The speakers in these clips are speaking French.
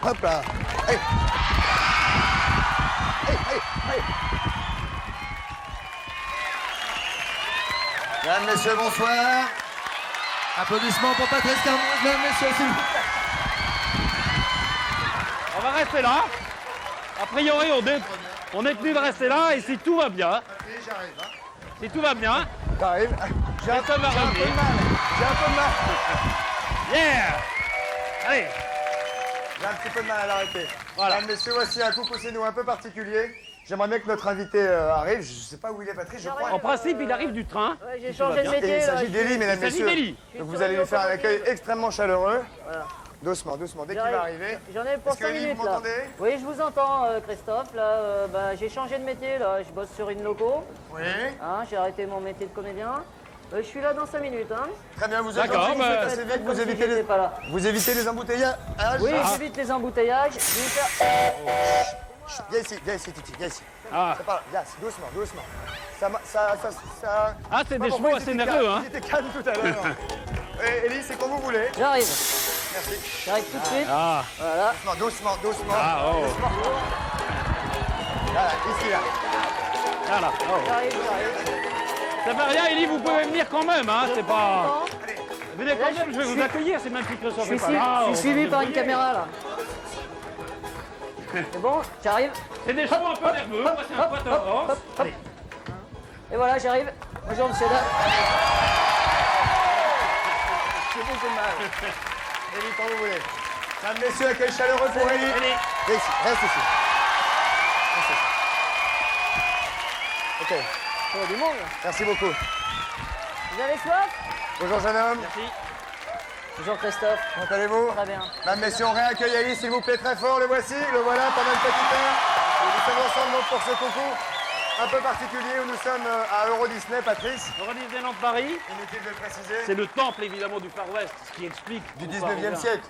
Hop là. Allez. Allez. Mesdames, messieurs, bonsoir. Applaudissements pour Patrice Carmouche, mesdames, messieurs, s'il vous plaît. On va rester là. A priori, on est tenu de rester là et si tout va bien. J'arrive. Hein. Si tout va bien. J'arrive. J'ai un peu de mal. Yeah. Allez. J'ai un petit peu de mal à l'arrêter. Voilà. Mesdames, messieurs, voici un coucou c'est nous un peu particulier. J'aimerais bien que notre invité arrive. Je ne sais pas où il est, Patrice, je crois. En principe, il arrive du train. Ouais, j'ai changé de métier. Et il s'agit d'Élie, mesdames, Il s'agit messieurs. d'Élie. Donc vous allez lui faire un accueil extrêmement chaleureux. Voilà. Doucement, doucement, dès qu'il va arriver. J'en ai pour Est-ce que 5 Élie, minutes vous là. m'entendez? Oui, je vous entends, Christophe. Là, j'ai changé de métier. Là, je bosse sur une loco. Oui. Hein, j'ai arrêté mon métier de comédien. Je suis là dans 5 minutes. Hein. Très bien, vous êtes D'accord, gentil, bah, vous faites assez vite, Faites vous comme si évitez j'étais pas là. vous évitez les embouteillages. Oui, j'évite les embouteillages. Je vais faire- Viens ici, Titi, viens ici. Ah, C'est pas là, viens, doucement, doucement. Ça. Ah, c'est des chevaux assez nerveux, hein. Il était calme tout à l'heure. Élie, c'est comme vous voulez. J'arrive. Merci. J'arrive tout de suite. Ah, Voilà. Doucement. ah, oh. Voilà, ici, là. Voilà. Oh. J'arrive. Ça fait rien, Élie, vous pouvez venir quand même, hein. C'est pas. Attends. Venez quand même, je vais vous accueillir, c'est même si Christophe Je n'est suis, pas là. je on suis va suivi vous par une débrouiller. caméra là. C'est bon, j'arrive. C'est des chevaux un peu nerveux, moi c'est un poids d'avance. Allez. Et voilà, j'arrive. Bonjour monsieur. C'est mal. Élie, quand vous voulez. Mesdames, messieurs, accueil chaleureux pour Élie. Viens ici, reste ici. Ok, Oh, du monde. merci beaucoup. Vous avez soif? Bonjour, jeune homme. Merci. Bonjour Christophe. Comment allez-vous? Très bien. Mesdames, messieurs, on réaccueille Élie, s'il vous plaît, très fort. Le voici, le voilà pendant une petite heure. Nous sommes ensemble donc pour ce concours un peu particulier où nous sommes à Euro Disney, Patrice. Euro Disneyland Paris, Inutile de le préciser. c'est le temple évidemment du Far West, ce qui explique. Du pourquoi 19e on vient. siècle.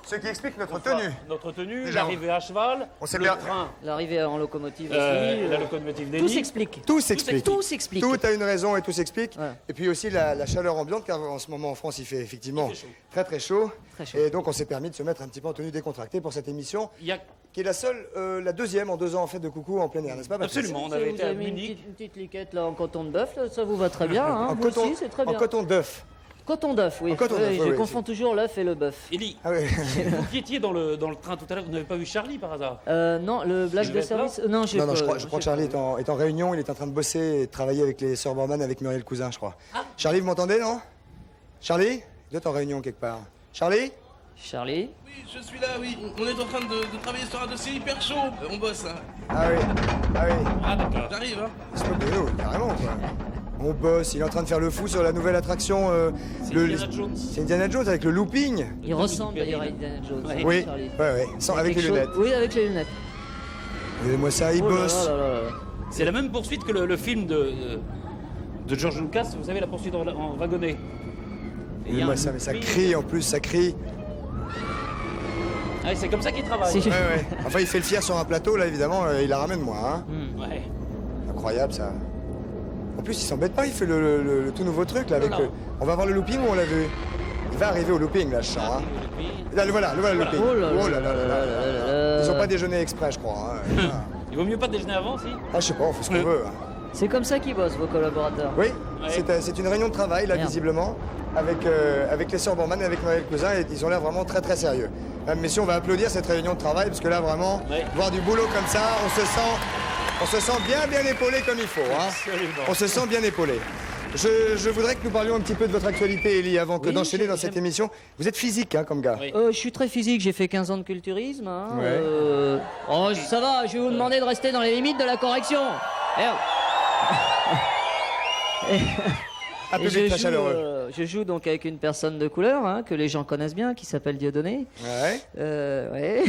Ce qui explique notre Pourquoi tenue. Notre tenue, Déjà, l'arrivée à cheval, on s'est le bien- train, L'arrivée en locomotive aussi. la locomotive d'Élie. Tout s'explique. Tout s'explique. Tout s'explique. Tout a une raison et tout s'explique. Ouais. Et puis aussi la chaleur ambiante, car en ce moment en France, il fait effectivement très très chaud. Très chaud. Et donc on s'est permis de se mettre un petit peu en tenue décontractée pour cette émission, Il y a qui est la seule, la deuxième en 2 ans en fait de coucou en plein air, n'est-ce pas, Patrice? absolument, on Vous avait été à avez mis Munich. une petite liquette là en coton de bœuf, là, ça vous va très bien. Hein. En Vous coton, aussi, c'est très en bien. coton d'œuf. Coton d'œuf, oui. En coton Oui, d'œuf, je oui, confonds toujours l'œuf et le bœuf. Élie, Ah oui. vous qui étiez dans le train tout à l'heure, vous n'avez pas vu Charlie par hasard? Non, le blague Je de vais être service. là Non, j'ai Non, pas. je crois que Charlie est en réunion, il est en train de bosser et de travailler avec les sœurs Borman avec Muriel Cousin, je crois. Charlie, vous m'entendez, non? Charlie? Vous êtes en réunion quelque part. Charlie? Charlie. Oui, je suis là, oui. On est en train de travailler sur un dossier hyper chaud. On bosse, hein. Ah oui. Ah oui. Ah d'accord. J'arrive, hein. Il se moque de nous, carrément, quoi. On bosse, il est en train de faire le fou sur la nouvelle attraction. Indiana Jones. C'est Indiana Jones avec le looping. Il ressemble d'ailleurs à Indiana Jones. Ouais. Oui, Charlie. ouais, sans, avec les Quelque chose- lunettes. Oui, avec les lunettes. Regardez-moi ça, il Oh là bosse. là là là. C'est la même poursuite que le film de George Lucas, vous savez, la poursuite en wagonnet. Et il y a Regardez-moi un ça, mais ça looping. crie en plus, ça crie. Ah, c'est comme ça qu'il travaille. Si- Ouais, ouais. Enfin, il fait le fier sur un plateau, là, évidemment, il la ramène, moi. Hein. Ouais. Incroyable, ça. En plus, il s'embête pas, il fait le tout nouveau truc, là, avec Voilà. On va voir le looping ou on l'a vu? Il va arriver au looping, là, je sens. Hein. Et puis, Là, le voilà, le looping. Oh là là là là. Ils ont pas déjeuné exprès, je crois. Hein. il vaut mieux pas déjeuner avant, si? Ah, je sais pas, on fait ce qu'on veut. Hein. C'est comme ça qu'ils bossent, vos collaborateurs. Oui, Ouais. c'est une réunion de travail, là, Merde. visiblement, avec les sœurs Borman et avec Noël Cousin, et ils ont l'air vraiment très très sérieux. Mesdames, messieurs, on va applaudir cette réunion de travail, parce que là, vraiment, Ouais. voir du boulot comme ça, on se sent bien épaulé comme il faut. Hein. Absolument. On se sent bien épaulé. Je voudrais que nous parlions un petit peu de votre actualité, Élie, avant Oui, d'enchaîner dans cette j'aime- émission. Vous êtes physique, hein, comme gars. Oui. Je suis très physique, j'ai fait 15 ans de culturisme. Hein, Ouais. Oh, ça va, je vais vous demander de rester dans les limites de la correction. Merde. Un Et public très chaleureux. je joue donc avec une personne de couleur, hein, que les gens connaissent bien, qui s'appelle Dieudonné. Ouais. Ouais.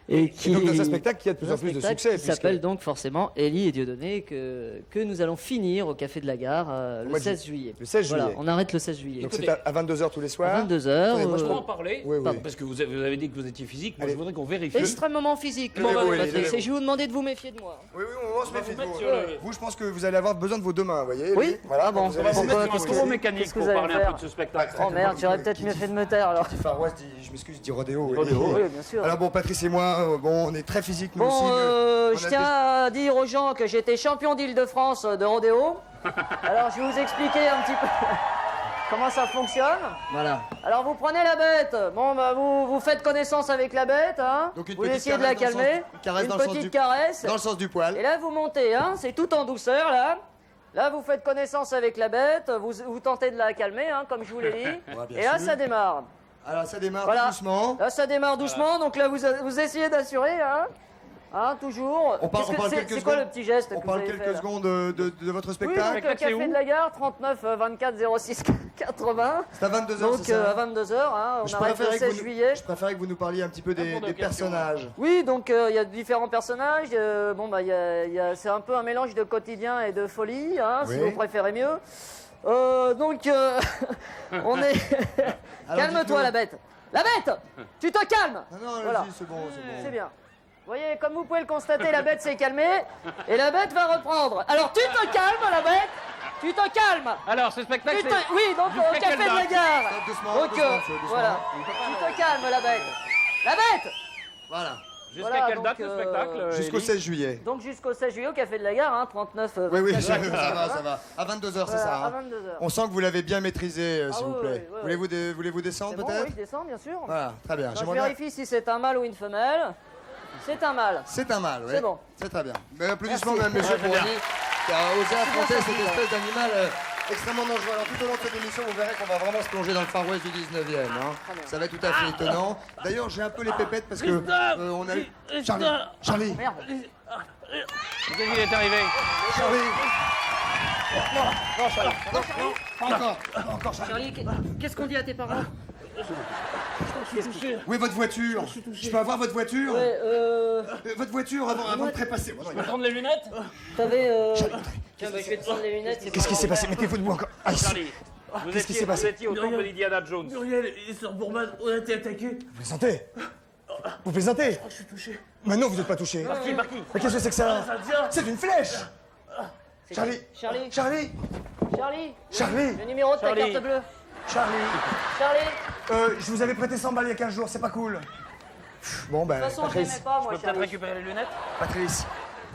Et qui donc dans un spectacle qui a de plus dans en un plus de spectacle succès, qui puisque- s'appelle donc forcément Élie et Dieudonné, que nous allons finir au Café de la Gare le mois de 16 juillet. Le 16 Voilà, juillet. on arrête le 16 juillet. Donc Écoutez, c'est à 22h tous les soirs. À 22h. Attendez, moi, je Je peux prends- en parler? Oui, oui. Parce que vous avez dit que vous étiez physique, moi Allez. je voudrais qu'on vérifie. Extrêmement physique. Bon, bah, oui, Patrice, allez, et je vais vous demander de vous méfier de moi. Oui, on se méfie de mettre vous. sur le- Vous, je pense que vous allez avoir besoin de vos deux mains, vous voyez. Oui. Voilà, Ah bon. vous allez Pourquoi essayer de un pousser. tour mécanique Qu'est-ce que pour vous pas parler un faire. peu de ce spectacle. Oh merde, j'aurais peut-être mieux fait de me taire alors. Petit Far West, je m'excuse, je dis rodéo. oui. Rodéo, Oui, bien sûr. Alors bon, Patrice et moi, bon, on est très physiques, nous aussi. Bon, on je a tiens à dire aux gens que j'étais champion d'Île-de-France de rodéo. Alors, je vais vous expliquer un petit peu comment ça fonctionne. Voilà. Alors, vous prenez la bête. Bon, bah, vous faites connaissance avec la bête, hein. Donc une vous petite essayez de la caresse dans le calmer. sens- une caresse Une dans le sens petite du- caresse. Dans le sens du poil. Et là, vous montez, hein. C'est tout en douceur, là. Là, vous faites connaissance avec la bête. Vous tentez de la calmer, hein, comme je vous l'ai dit. Ouais, bien Et là, sûr. ça démarre. Alors ça démarre Voilà. tout doucement. Là, ça démarre doucement, donc là, vous essayez d'assurer, hein. Hein, toujours. On parle Qu'est-ce que quelques c'est secondes. quoi le petit geste On que vous parle avez quelques fait, là secondes de votre Oui, spectacle. donc Spectacle, c'est Café où de la Gare, 39 24 06 80. C'est à 22h, Donc c'est ça à 22h, hein, on Je arrête le préférais que 16 vous nous- juillet. Je préférais que vous nous parliez un petit peu des Répondre aux questions. personnages. Oui, donc il y a différents personnages. Bon, bah, c'est un peu un mélange de quotidien et de folie, hein, si Oui. vous préférez mieux. Donc, on est. Alors, Calme-toi, dites-nous. la bête. La bête. Tu te calmes. Non, non, allez-y, Voilà. c'est bon, c'est bon. C'est bien. Vous voyez, comme vous pouvez le constater, la bête s'est calmée et la bête va reprendre. Alors, tu te calmes, la bête. Tu te calmes. Alors, ce spectacle, Tu te- Oui, donc Jusqu'à au Café quelle de la date Gare. Doucement, Donc, doucement, monsieur, doucement. voilà. Tu te calmes, la bête. La bête. Voilà. jusqu'à Voilà, quelle donc, date le spectacle Jusqu'au Élie 16 juillet. Donc jusqu'au 16 juillet au Café de la Gare, hein, 39. Oui, oui, 24, ça va, ça va. À 22h, c'est Voilà, ça. à hein. 22h. On sent que vous l'avez bien maîtrisé, s'il Ah vous oui, plaît. oui, oui, oui. Voulez-vous descendre C'est bon, peut-être oui, je descends, bien sûr. Voilà, très bien. Alors, je J'aimerais bien- vérifie si c'est un mâle ou une femelle. C'est un mâle. C'est un mâle, oui. C'est bon. C'est très bien. Mais applaudissements, Merci. mesdames, messieurs, Ouais, pour c'est Oli, qui a osé affronter bien cette sorti, espèce d'animal extrêmement dangereux. Alors, tout au long de cette émission, vous verrez qu'on va vraiment se plonger dans le Far West du 19e. Hein. Très bien. Ça va être tout à fait étonnant. D'ailleurs, j'ai un peu les pépettes parce que on a eu... Charlie, Charlie, Merde. Qu'est-ce qui est arrivé Charlie. Non, Charlie. Pas encore, pas encore, Charlie. Charlie, qu'est-ce qu'on dit à tes parents? Où est votre voiture? Je peux avoir votre voiture? Ouais, Votre voiture avant de trépasser. Je peux prendre les lunettes t'avais. Tiens, bah, je vais te prendre les lunettes. c'est Qu'est-ce pas qui s'est grave. passé? Mettez-vous debout encore. Aïe. Charlie, Qu'est-ce qui s'est passé? vous étiez au temple d'Indiana Jones. Muriel et Sœur Bourman ont été attaqués. Vous plaisantez? Vous plaisantez? Je suis touché. Mais non, vous n'êtes pas touché. Par qui Mais qu'est-ce que c'est que ça? Ça tient. C'est une flèche! C'est- Charlie! Charlie. Charlie! Charlie. Charlie! Le numéro de ta Charlie. carte bleue. Charlie! Charlie. Je vous avais prêté 100 balles il y a 15 jours, c'est pas cool. Bon, ben, De toute façon, je Patrice, l'aimais pas, Je moi, peux peut-être Charlie. récupérer les lunettes Patrice,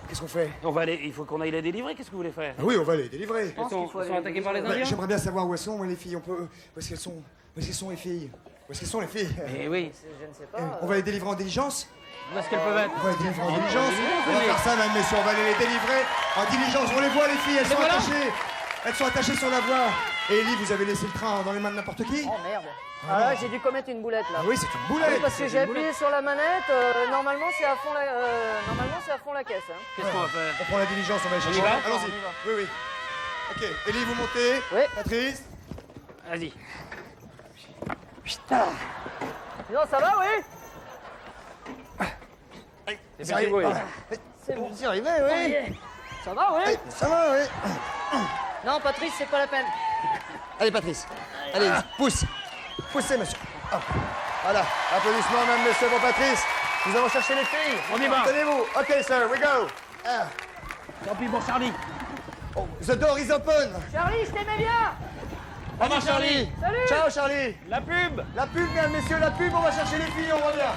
qu'est-ce qu'on fait? On va aller, il faut qu'on aille les délivrer, qu'est-ce que vous voulez faire Ah oui, on va les délivrer. pense qu'il faut Ils sont aller attaqués par les délivrer. Indiens J'aimerais bien savoir où elles sont, les filles. On peut... Où est-ce qu'elles sont? Où est-ce qu'elles sont, les filles? Où est-ce qu'elles sont, les filles? Eh oui, Je ne sais pas. On va les délivrer en diligence? où est-ce qu'elles peuvent être On va les délivrer en diligence? diligence, On va oui. faire ça, mesdames, messieurs. On va aller les délivrer en diligence. On les voit, les filles, elles sont voilà. attachées. Elles sont attachées sur la voie. Et Ellie, vous avez laissé le train dans les mains de n'importe qui? Oh merde. Ah là, j'ai dû commettre une boulette là. Ah oui, c'est une Oui, boulette. parce que j'ai appuyé sur la manette. Normalement, c'est à fond la caisse. Hein. Qu'est-ce qu'on va faire On prend la diligence, on va les chercher. y va Allons-y. On y va. Oui, oui. Ok, Ellie, vous montez. Oui. Patrice. Vas-y. Non, ça va, oui. C'est parti, oui. C'est bon. Vous y arrivez, oui. Ça va, oui. Ça va, oui. Non, Patrice, c'est pas la peine. Allez, Patrice. Allez, pousse. Poussez, monsieur. Hop. Voilà. Applaudissements, mesdames, messieurs, pour Patrice. Nous allons chercher les filles. On y va. Tenez-vous. OK, sir, we go. Ah. Tant pis pour Charlie. Oh, the door is open. Charlie, je t'aimais bien. Au revoir, Charlie. Salut. Ciao, Charlie. La pub. La pub, mesdames, messieurs, la pub. On va chercher les filles, on revient.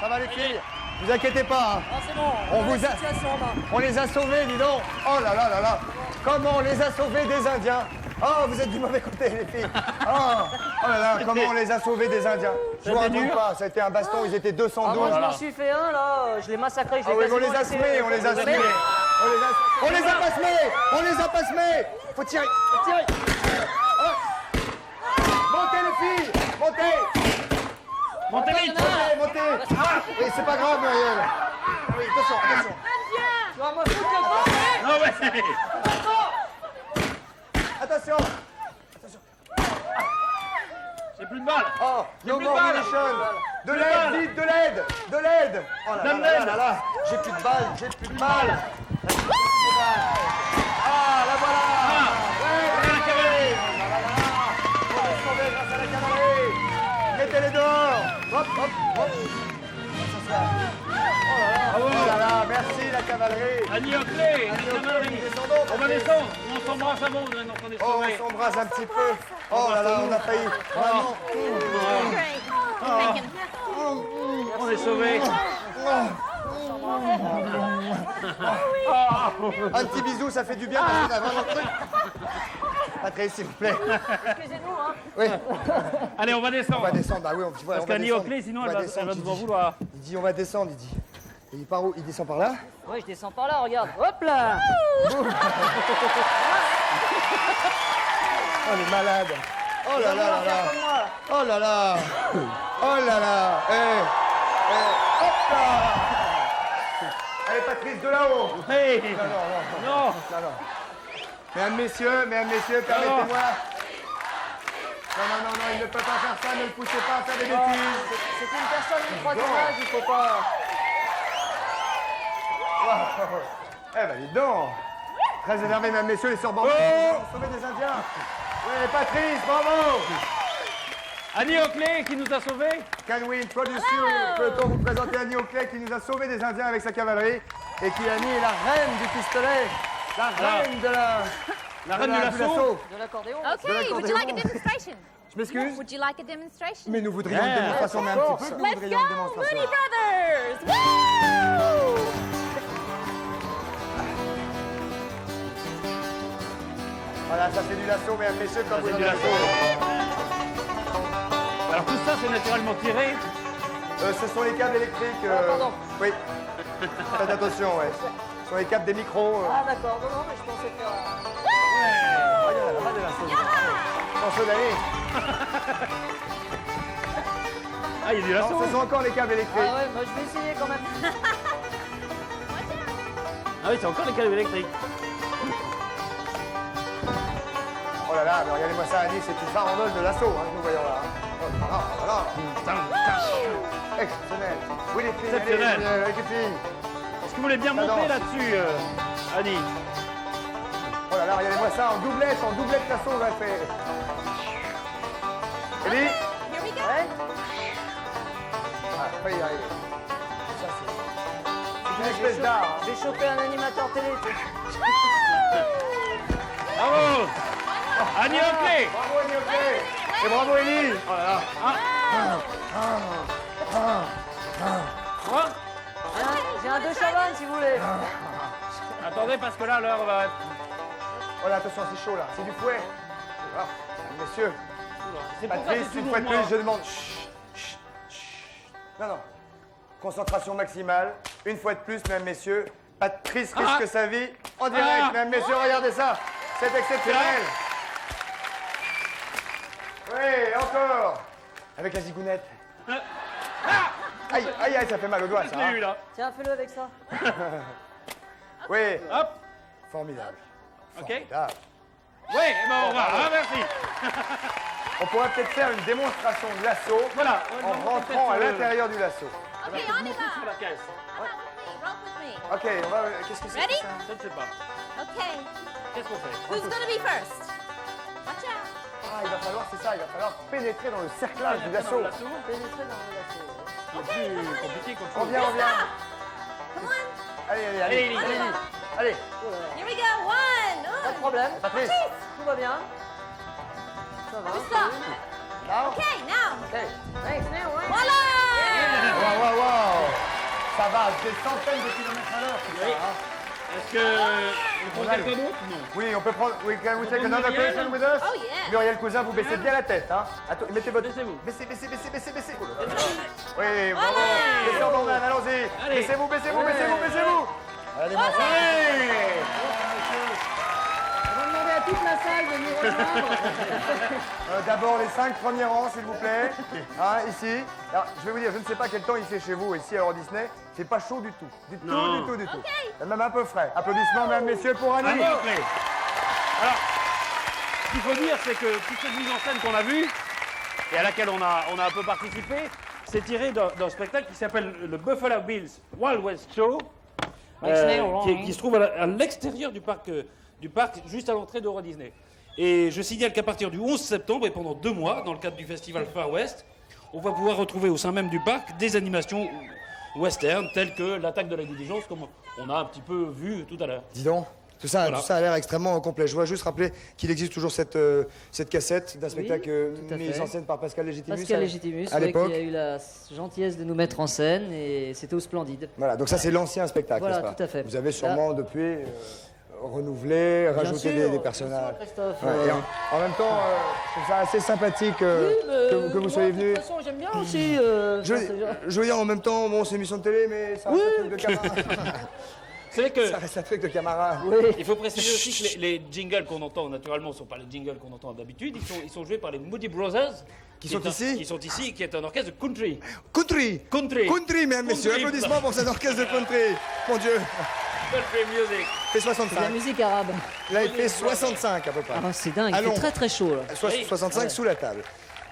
Ça va, les filles? Vous inquiétez pas, hein. Ah, c'est bon. On a vous la a- situation en main. On les a sauvés, dis donc. Oh là là là là. Comment on les a sauvés des Indiens? Oh, vous êtes du mauvais côté, les filles. Oh là là, comment on les a sauvés des Indiens? Je vous raconte pas, ça a été un baston, ils étaient Ah, 212. moi, je Voilà. m'en suis fait un, là. Je l'ai massacré. Je Ah l'ai oui, mais on quasiment les a laissé- semés, on les a semés. On les a pas semés. On les a pas semés. Faut tirer, faut tirer. Oh. Montez, les filles, montez. Montez vite. Montez, montez. Oui, c'est pas grave, Muriel. Oui, attention, attention. Tu vas me foutre le camp, hein. Non, ouais. Attention. J'ai plus de balles. Oh, no plus de more balles. munitions. De Plus de l'aide, balles. vite, de l'aide, de l'aide. Oh là là Donne là là l'aide. là là. J'ai plus de balles, j'ai plus de balles. Ah, la voilà. Ah. Ouais, Voilà la cavalerie. allez dehors. Hop, hop, hop. Oh là là, merci la cavalerie. Annie Oakley, Annie la Oakley, cavalerie. descendons, On va Patrice. descendre, on s'embrasse avant de notre on est Oh, on sauvés. s'embrasse un petit peu. Oh là là, on a failli. Vraiment. Great. Thank you. On est sauvés. Un petit bisou, ça fait du bien parce qu'on a vraiment le truc. Patrice, s'il vous plaît. Excusez-nous, hein. Oui, Allez, on va on descendre. va descendre. Bah oui, on, Parce qu'Annie Oakley, sinon, elle va nous en vouloir. Il dit, on va descendre, il dit. Et il part où? Il descend par là? Oui, je descends par là, regarde. Hop là. Oh, les malades. Oh là là là là. Comme moi, là. Oh là là. Oh là là. Hop là. Allez, Patrice, de là-haut. Hey. Non, non, non. Non. Non, non. Mesdames, messieurs, permettez-moi. Non, non, non, non, il ne peut pas faire ça, ne le poussez pas à faire des bêtises. C'est une personne qui croit d'image, il faut pas... Eh ben, dis donc. Très énervé, mesdames, messieurs, les sœurs bambous. Sauver des Indiens. Oui, Patrice, bravo. Annie Oakley qui nous a sauvés. Can we introduce you? Peut-on vous présenter Annie Oakley qui nous a sauvés des Indiens avec sa cavalerie et qui, Annie, est la reine du pistolet. La reine de la... La reine de l'assaut. De l'accordéon. Okay, would you like a demonstration? Je m'excuse? Would you like a demonstration? Mais nous voudrions une démonstration, mais un petit peu. Nous Let's voudrions une go, démonstration. Mooney Brothers! Woo! Voilà, ça c'est du lasso, mesdames, messieurs, comme vous C'est en du avez. lasso. Alors tout ça, c'est naturellement tiré. Ce sont les câbles électriques. pardon. Oui. Faites attention, ouais. Ce sont les câbles des micros. Ah d'accord, non, non, mais je pensais faire... Ah, il y en a là-bas des lassos. François Dalé. Ah, il y a du lasso. Non, ce sont encore les câbles électriques. Ah ouais, moi je vais essayer quand même. Ah oui, c'est encore les câbles électriques. Oh là là, mais regardez-moi ça, Annie, c'est une farandole de l'assaut, hein, que nous voyons là. Oh, voilà, voilà. Exceptionnel. Oui, les filles, Exceptionnel. allez, avec les filles. Est-ce que vous voulez bien Ça monter danse. là-dessus, Annie? Oh là là, regardez-moi ça, en doublette l'assaut, on va faire. Ellie, Here we go. ah, faut y arriver. Ça, c'est une espèce d'art. Hein. J'ai chopé un animateur télé, tu sais. Bravo! Annie Oakley! Bravo, Annie Oakley. Et bravo, Ellie. Oh là là. Quoi? J'ai un deux chavannes si vous voulez. Attendez, parce que là, l'heure va être... Oh là, attention, c'est chaud là, c'est du fouet. Ah, messieurs, C'est pour ça que Patrice, c'est une toujours fois de moi. plus, je demande. Chut, chut, chut. Non, non. Concentration maximale. Une fois de plus, mesdames, messieurs, Patrice risque sa vie en direct. Ah. Mesdames, messieurs, regardez ça. C'est exceptionnel. Oui, encore. Avec la zigounette. Aïe, aïe, aïe, ça fait mal au doigt, Je ça. l'ai eu, Hein. là. Tiens, fais-le avec ça. Oui, Hop. formidable. OK. Formidable. Oui, eh ben, on va. Ah, merci. On pourrait peut-être faire une démonstration de l'assaut Voilà. en rentrant à l'intérieur du lasso. Okay, on it Sur la up. caisse. Roll with me. Ok, on va. Qu'est-ce que c'est Ready? que ça? Je ne sais pas. Okay. Qu'est-ce qu'on fait? Who's gonna be first? Watch out. Ah, il va falloir, c'est ça, il va falloir pénétrer dans le cerclage du lasso. Pénétrer dans le lasso. C'est plus compliqué qu'autre On chose. vient, on vient. Come on. Allez, allez, Allez, allez. Ellie. Allez, allez. Here we go. One. Pas de problème. Patrice. Tout va bien. Ça va. Stop. Now. Okay, now. Ok. Thanks, Néo, ouais. Voila. Waouh, waouh, waouh. Ça va, des centaines de kilomètres à l'heure, tout ça. Hein. Est-ce que... Vous prenez quelqu'un d'autre? Non. Oui, on peut prendre. Oui, can we take prendre another Muriel? person with us? Oh, yeah. Muriel Cousin, vous baissez bien la tête, hein. Attends, mettez votre. Baissez-vous. Baissez, baissez, baissez, baissez, baissez. Oui, bravo. Allez. Descendons, man, allons-y. Allez. Baissez-vous, baissez-vous, baissez-vous, baissez-vous. Allez, mon frère. Allez! On va demander à toute la salle de nous rejoindre. D'abord les 5 premiers rangs, s'il vous plaît. Hein, ici. Alors, je vais vous dire, je ne sais pas quel temps il fait chez vous, ici à Euro Disney. C'est pas chaud du tout. Du tout, Non. du tout, du tout. Ok. C'est même un peu frais. Applaudissements, mesdames, messieurs, pour Annie. Annie Oakley. Alors, ce qu'il faut dire, c'est que toute cette mise en scène qu'on a vue, et à laquelle on a un peu participé, c'est tiré d'un spectacle qui s'appelle le Buffalo Bills Wild West Show, qui se trouve à l'extérieur du parc, juste à l'entrée d'Euro Disney. Et je signale qu'à partir du 11 septembre et pendant 2 mois, dans le cadre du festival Far West, on va pouvoir retrouver au sein même du parc des animations western telles que l'attaque de la diligence, comme on a un petit peu vu tout à l'heure. Dis donc, tout ça Voilà. a l'air extrêmement complet. Je voudrais juste rappeler qu'il existe toujours cette cassette d'un spectacle tout à mise fait. en scène par Pascal Légitimus. Pascal Légitimus, à l'époque. qui a eu la gentillesse de nous mettre en scène et c'était au Splendide. Voilà, donc ça c'est l'ancien spectacle, Voilà, n'est-ce pas? tout à fait. Vous avez sûrement depuis renouvelé, rajouté Bien sûr, des personnages. bien sûr, Christophe. Ouais, et en même temps, je trouve ça assez sympathique que vous soyez venu. De toute façon, j'aime bien aussi. Je veux dire, en même temps, bon, c'est une émission de télé, mais ça reste un truc de camarade. C'est vrai que Ça reste un truc de camarade. il faut préciser aussi que les jingles qu'on entend, naturellement, ne sont pas les jingles qu'on entend d'habitude. Ils sont joués par les Moody Brothers. Qui sont ici, qui est un orchestre de country. Country, mesdames, messieurs. Country. Applaudissements pour cet orchestre de country. Mon Dieu, Country music. il fait C'est de la 65. musique arabe. Là, il fait 65 à peu près. Ah, c'est dingue, il Allons. fait très très chaud là. 65 sous la table.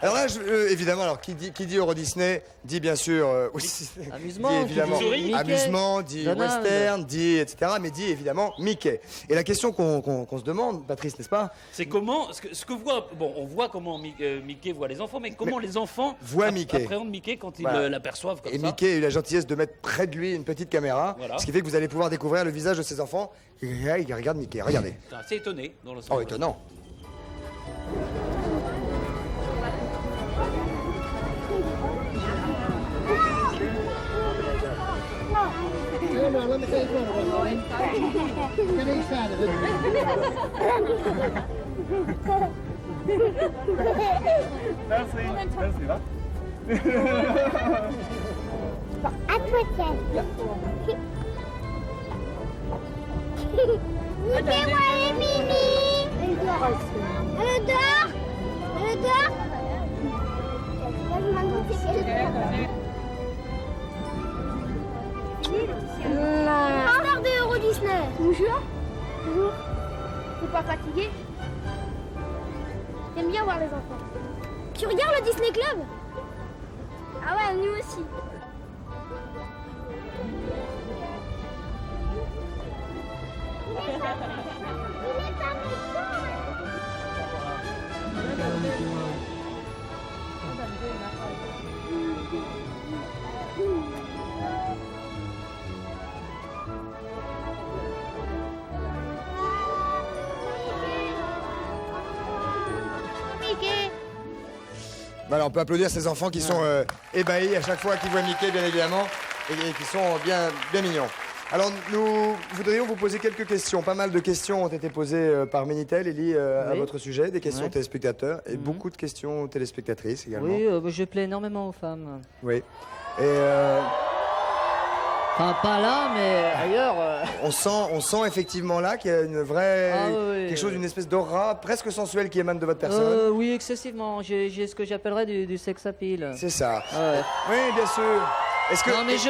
Alors là, évidemment, alors qui dit Euro Disney dit bien sûr aussi Amusement, dit évidemment qui dit Mickey, amusement, dit Donald. western, dit etc. Mais dit évidemment Mickey. Et la question qu'on se demande, Patrice, n'est-ce pas? C'est comment, ce que voit, bon, on voit comment Mickey voit les enfants, mais comment les enfants Voient Mickey. appréhendent Mickey quand ils Voilà. l'aperçoivent comme Et ça. Mickey a eu la gentillesse de mettre près de lui une petite caméra, Voilà. ce qui fait que vous allez pouvoir découvrir le visage de ses enfants. Il regarde Mickey, regardez. T'es assez étonné dans le sens. Oh, étonnant. À toi, tiens. Mettez-moi les mimi. Elle dort. Elle dort. Elle dort. Là, je m'en doute, c'est qu'elle Star de Euro Disney. Toujours. Toujours. T'es pas fatigué? T'aimes bien voir les enfants. Tu regardes le Disney Club? Ah ouais, nous aussi. Il est pas méchant. Mickey. Voilà, on peut applaudir ces enfants qui sont ébahis à chaque fois qu'ils voient Mickey, bien évidemment, et qui sont bien mignons. Alors, nous voudrions vous poser quelques questions. Pas mal de questions ont été posées par Minitel, Elie, à Oui. votre sujet, des questions Ouais. téléspectateurs et beaucoup de questions téléspectatrices également. Oui, je plais énormément aux femmes. Oui. Et Enfin, pas là, mais ailleurs. on sent effectivement là qu'il y a une vraie, Ah oui, quelque chose, une espèce d'aura presque sensuelle qui émane de votre personne. Oui, excessivement. J'ai ce que j'appellerais du sex appeal. C'est ça. Ouais. Oui, bien sûr. Est-ce que Non, mais je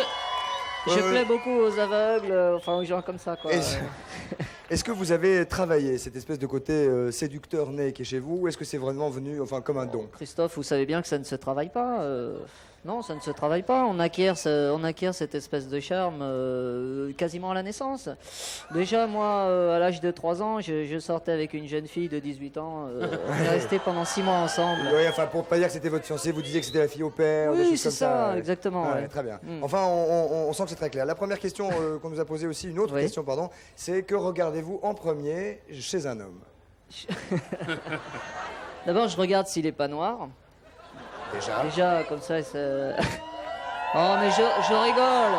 Euh, plais beaucoup aux aveugles, enfin aux gens comme ça, quoi. Est-ce que vous avez travaillé cette espèce de côté séducteur né qui est chez vous, ou est-ce que c'est vraiment venu, enfin, comme un don? Christophe, vous savez bien que ça ne se travaille pas. Non, ça ne se travaille pas. On acquiert cette espèce de charme quasiment à la naissance. Déjà, moi, à l'âge de 3 ans, je sortais avec une jeune fille de 18 ans. On est restés pendant 6 mois ensemble. Oui, enfin, pour pas dire que c'était votre fiancé, vous disiez que c'était la fille au père, des Oui, choses c'est comme ça, ouais. exactement. Ouais, Ouais. très bien. Mm. Enfin, on sent que c'est très clair. La première question qu'on nous a posée aussi, une autre Oui. question, pardon, c'est que regardez-vous en premier chez un homme? D'abord, je regarde s'il est pas noir. Déjà, comme ça, oh, mais je rigole.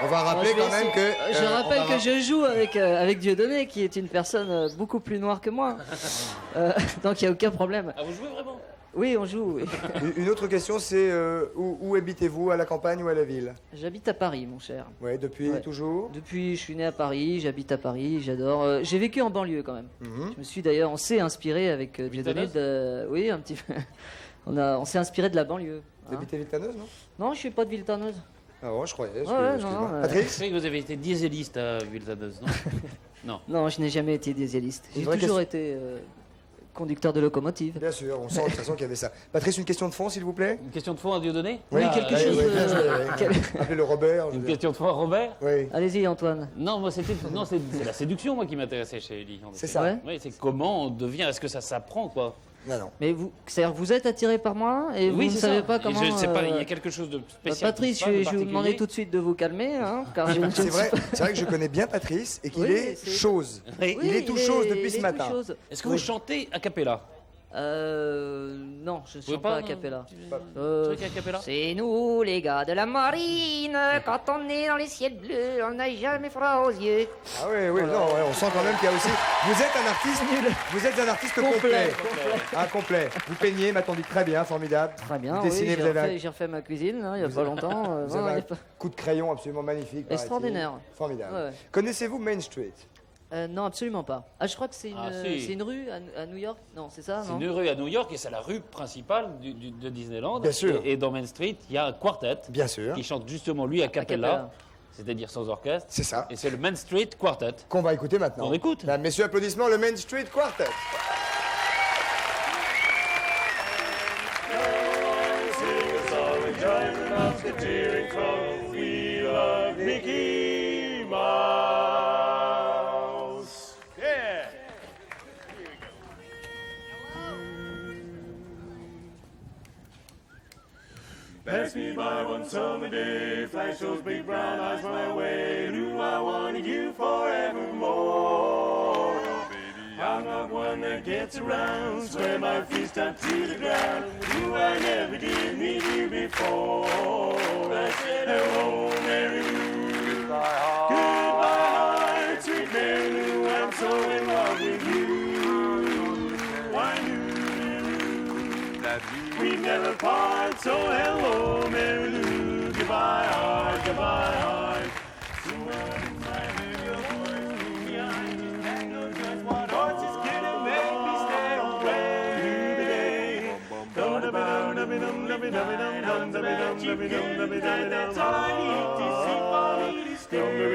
On va rappeler Moi, je vais quand même essayer- que... Je on rappelle va que je joue avec Dieudonné, qui est une personne beaucoup plus noire que moi. Donc, il n'y a aucun problème. Ah, vous jouez vraiment? Oui, on joue. Oui. Une autre question, c'est où habitez-vous, à la campagne ou à la ville? J'habite à Paris, mon cher. Oui, depuis Ouais. toujours? Depuis, je suis né à Paris, j'habite à Paris, j'adore. J'ai vécu en banlieue quand même. Mhm. Je me suis d'ailleurs, on s'est inspiré avec Dieudonné oui, un petit peu. On s'est inspiré de la banlieue. Vous hein. habitez Villetaneuse, non? Non, je suis pas de Villetaneuse. Ah bon, je croyais. Ouais, excusez-moi. non, Je Patrice? sais que vous avez été dieseliste à Villetaneuse, non? Non, je n'ai jamais été dieseliste. Une J'ai vraie toujours été conducteur de locomotive. Bien sûr, on sent de toute façon qu'il y avait ça. Patrice, une question de fond, s'il vous plaît? Une question de fond à Dieudonné? Oui, quelque chose de- bien joué, oui. Quel- Appelez-le Robert. je veux Une dire. question de fond à Robert? Oui, Allez-y, Antoine. Non, moi c'était. Non, c'est la séduction, moi, qui m'intéressait chez Ellie. en c'est effet. ça. Ouais. Oui, c'est comment on devient. Est-ce que ça s'apprend, quoi? Non, non. Mais c'est-à-dire que vous êtes attiré par moi et vous ne c'est savez ça. pas Et comment. je sais pas, il y a quelque chose de spécial. Patrice, qui se passe, de je vais vous demander particulier. tout de suite de vous calmer, hein, car je ne C'est suis vrai, pas- c'est vrai que je connais bien Patrice et qu'il Oui, est c'est- chose. Oui. Il est tout chose depuis ce il est matin. tout chose. Est-ce que vous chantez a cappella? Non, je ne Vous pouvez chante pas a cappella. Truc a cappella? C'est nous, les gars de la marine, quand on est dans les ciels bleus, on n'a jamais froid aux yeux. Ah oui, oui, non, ouais, on sent quand même qu'il y a aussi. Vous êtes un artiste complet. Complet. Vous peignez, m'a dit très bien, formidable. Très bien, Vous oui, dessinez, vous avez j'ai refait ma cuisine hein, il n'y a pas longtemps. Vous avez un coup de crayon absolument magnifique. paraît-il. Extraordinaire. Formidable. Ouais. Connaissez-vous Main Street? Non, absolument pas. Ah, je crois que c'est une, Ah, si. c'est une rue à New York. Non, c'est ça, C'est non une rue à New York et c'est la rue principale de Disneyland. Bien sûr. Et dans Main Street, il y a un quartet Bien sûr. qui chante justement lui a cappella, cappella. c'est-à-dire sans orchestre. C'est ça. Et c'est le Main Street Quartet. Qu'on va écouter maintenant. On écoute. Mesdames, messieurs, applaudissements, le Main Street Quartet. Pass me by one summer day, flash those big brown eyes my way. Knew I wanted you forevermore. Oh, baby, I'm not one that gets around, swear my feet stuck to the ground. Knew I never did meet you before. I said, hello, Mary Lou. Goodbye, heart, sweet Mary Lou. I'm so in love with you. I knew that we'd never part, so hello, Mary Lou. Goodbye, heart, goodbye, heart. So when I hear your voice behind the tango dress, what horses can make me stay away? That's all I need to see for me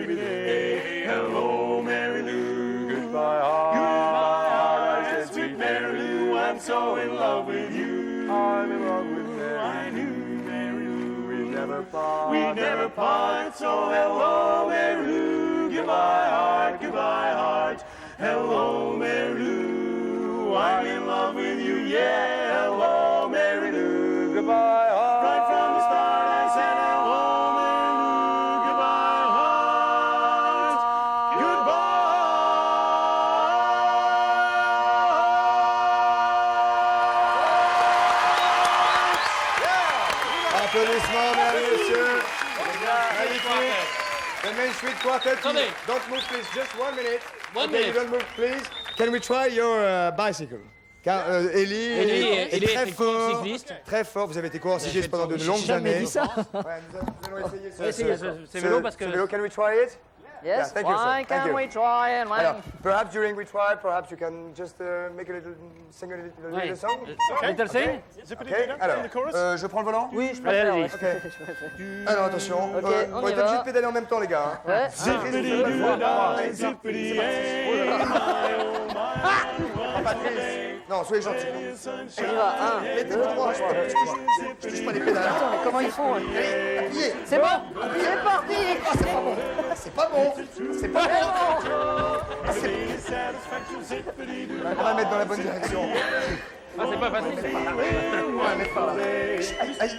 to stay. Hello, Mary Lou. Goodbye, heart. Goodbye, heart. Sweet Mary Lou, I'm so in love with you. I'm in love with Mary. I knew Mary Lou. We'd never part. We'd never part. So hello, Mary Lou. Goodbye, heart. Goodbye, heart. Hello, Mary Lou. I'm in love with you. Yeah. Hello, Mary Lou. Goodbye, heart. Right from the start, I said hello, Mary Lou. Goodbye, heart. Applaudissements, mesdames et messieurs. Magnifique. The Main Street Quartet. Attendez. Don't move, please. Just 1 minute. One Okay, minute. you don't move, please. Can we try your bicycle? Car Ellie est très coureur fort. cycliste. Très fort. Vous avez été coureur cycliste pendant de longues jamais années. dit ça. Ouais, nous allons essayer ce, Essayez ce vélo parce que- ce vélo. Can we try it? Yeah, Yes, thank you, sir. why Thank can you. we try and Alors, perhaps during we try, perhaps you can just make a little, sing a little, Ouais. song. Little Sing? Ok, alors, je prends le volant? Oui, je Allez, préfère. allez-y. ouais. Ok. Alors, attention. Ok, on on y est va. obligé de pédaler en même temps, les gars. Hein. Ouais. Non, soyez gentils. On y va. 1, 2, Mettez-vous droit. Je touche pas les pédales. mais comment ils font Allez, appuyez. C'est bon. C'est parti. C'est pas bon. C'est pas bon. On va mettre dans la bonne direction. Ah, c'est pas facile. On va mettre par là. Aïe, aïe.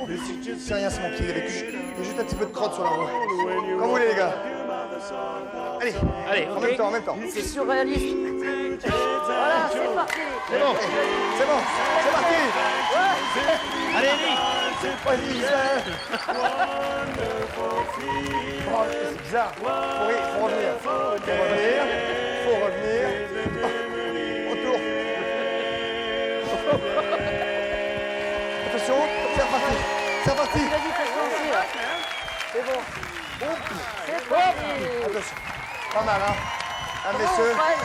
C'est rien, c'est mon pied. Il y a juste un petit peu de crotte sur la roue. Comme vous voulez, les gars. Allez, Allez, en même ok. temps, en même temps. C'est surréaliste. Voilà, c'est parti. C'est bon. C'est bon, c'est parti. Allez, Ellie. Vas-y, oh, c'est bizarre. Faut revenir. Faut revenir. Autour. Attention, c'est reparti. C'est reparti. Vas-y, fais-toi aussi, là. C'est bon. C'est parti. Attention. Pas mal, hein. Ah, Comment messieurs. on freine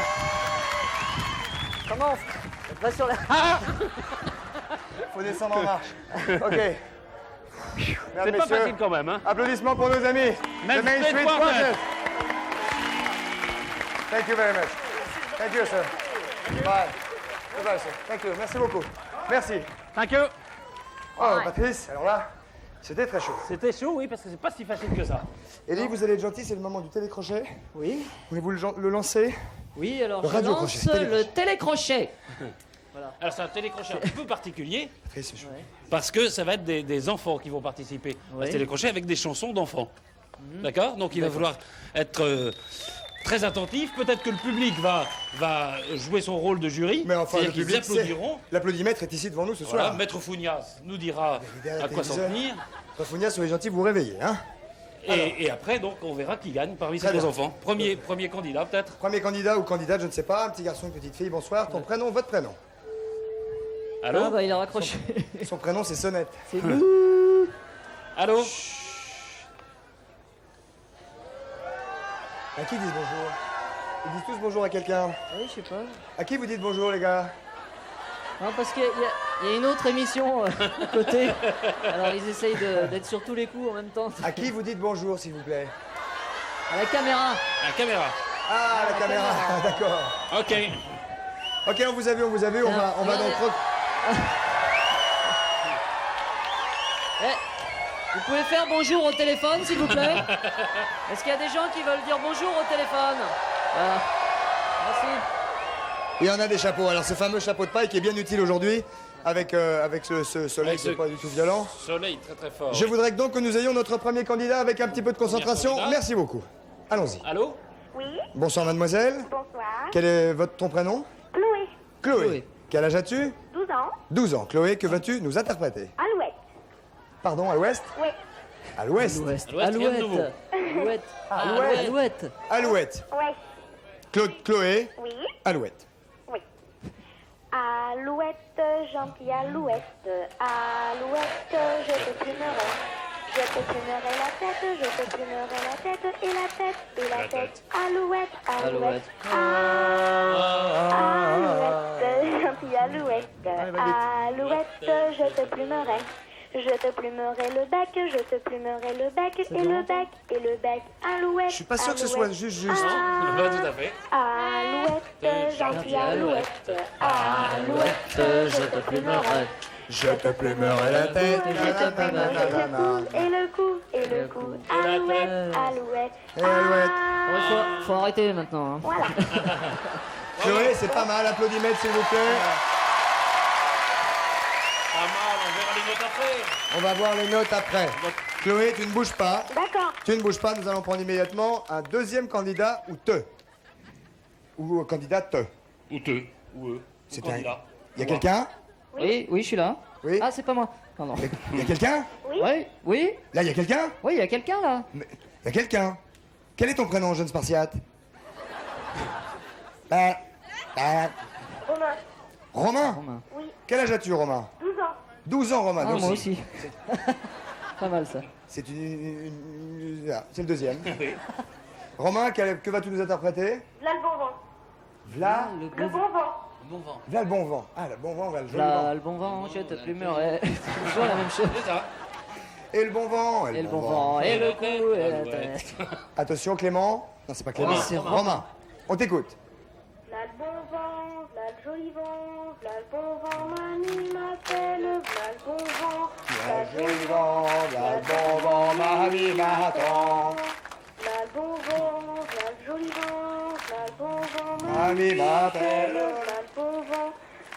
Comment on freine Va sur la... Faut descendre en marche. Ok. C'est Mesdames, pas messieurs, facile quand même, hein. applaudissements pour nos amis. Main The Main Street Street Quartet. Quartet. Thank you very much. Thank you, sir. Bye. Goodbye, sir. Thank you. Merci beaucoup. Merci. Thank you. Oh, Patrice, alors là, c'était très chaud. C'était chaud, oui, parce que c'est pas si facile que ça. Ellie, vous allez être gentil, c'est le moment du télécrochet. Oui. Voulez-vous le lancer? Oui, alors Le je radio-crochet, lance le télécrochet. télécrochet. Voilà. Alors c'est un télécrochet un petit peu particulier Très, c'est chaud. Ouais. parce que ça va être des enfants qui vont participer à Ouais. ce télécrochet avec des chansons d'enfants. D'accord? Donc il va falloir être très attentif. Peut-être que le public va jouer son rôle de jury. Mais enfin, le C'est-à-dire qu'ils public, applaudiront. l'applaudimètre est ici devant nous ce Voilà, soir. Maître Founias nous dira derrière à la quoi s'en télévision. tenir. Founia, soyez gentil, vous vous réveillez, hein. Et après, donc, on verra qui gagne parmi ces Très deux bien. enfants. Premier candidat, peut-être. Premier candidat ou candidate, je ne sais pas, un petit garçon, une petite fille, bonsoir. Ton prénom, votre prénom. Allô? Ah bah il a raccroché. Son prénom, c'est Sonnette. C'est nous. Allô? À qui ils disent bonjour? Ils disent tous bonjour à quelqu'un. Oui, je sais pas. À qui vous dites bonjour, les gars? Non, parce qu'il y a une autre émission à côté. Alors ils essayent d'être sur tous les coups en même temps. À qui vous dites bonjour, s'il vous plaît? À la caméra. La caméra. Ah, la caméra, d'accord. Ok. Ok, on vous a vu, on va Regardez. donc... Eh, vous pouvez faire bonjour au téléphone, s'il vous plaît? Est-ce qu'il y a des gens qui veulent dire bonjour au téléphone? Voilà. Merci. Et on a des chapeaux. Alors, ce fameux chapeau de paille qui est bien utile aujourd'hui, avec ce soleil Avec qui n'est ce- pas du tout violent. Soleil très très fort. Je voudrais donc que nous ayons notre premier candidat avec un petit peu de concentration. candidat. Merci beaucoup. Allons-y. Allô? Oui, Bonsoir, mademoiselle. bonsoir. Quel est ton prénom? Chloé, Chloé. Chloé. Quel âge as-tu? 12 ans. 12 ans. Chloé, que vas-tu nous interpréter? Alouette. Pardon, à l'ouest? Oui. À l'ouest. Alouette. Alouette, rien de nouveau. Alouette. Alouette. Alouette. Alouette. Oui. Chloé, Oui. Alouette. Oui. Alouette, gentille alouette. Alouette, je te plumerai. Je te plumerai la tête, je te plumerai la tête et la tête et la tête. Alouette, alouette. Alouette, gentille alouette. Alouette, je te plumerai. Je te plumerai le bec, je te plumerai le bec et le bec et le bec. Alouette. Je suis pas sûr que ce soit juste. Pas tout à fait. Alouette, gentille alouette. Alouette, Je te plumerai. Je te plumerai la tête. et le cou, et le cou. Alouette, alouette. Et Alouette. Faut arrêter maintenant. Hein. Voilà. Chloé, c'est pas mal. Applaudimètre, s'il vous plaît. Pas mal, on verra les notes après. On va voir les notes après. Chloé, tu ne bouges pas. D'accord. Tu ne bouges pas. Nous allons prendre immédiatement un deuxième candidat ou te. Ou candidate. Ou te, ou eux. C'est ou un- candidat. Il y a quelqu'un? Oui, je suis là. Oui. Ah, c'est pas moi. Pardon. Il y a quelqu'un? Oui, Là, il y a quelqu'un? il y a quelqu'un là. Mais- Il y a quelqu'un. Quel est ton prénom, jeune Spartiate? Romain. Romain? Romain. Oui. Quel âge as-tu, Romain? 12 ans. 12 ans, Romain. Ah, donc moi c'est- aussi. Pas mal ça. C'est ah, c'est le deuxième. Romain, que vas-tu nous interpréter? Là le bon vent. V'là, Le bon vent. Bon vent. v'là le bon vent. Ah, le bon vent, v'là le joli Là, vent. le bon vent, je te plumerai. C'est toujours la même chose. C'est ça. Et le bon vent. Et le bon vent, et le cou, et la tête. Attention, Clément. Non, c'est pas Clément. Romain, c'est Romain. Romain. On t'écoute. Là le bon vent, là le joli vent, là le bon vent, mamie m'appelle, là le bon vent, là le joli vent, là le bon vent, mamie m'attend. là le bon vent, là le joli vent, là le bon vent, Mamie m'appelle. là le bon vent,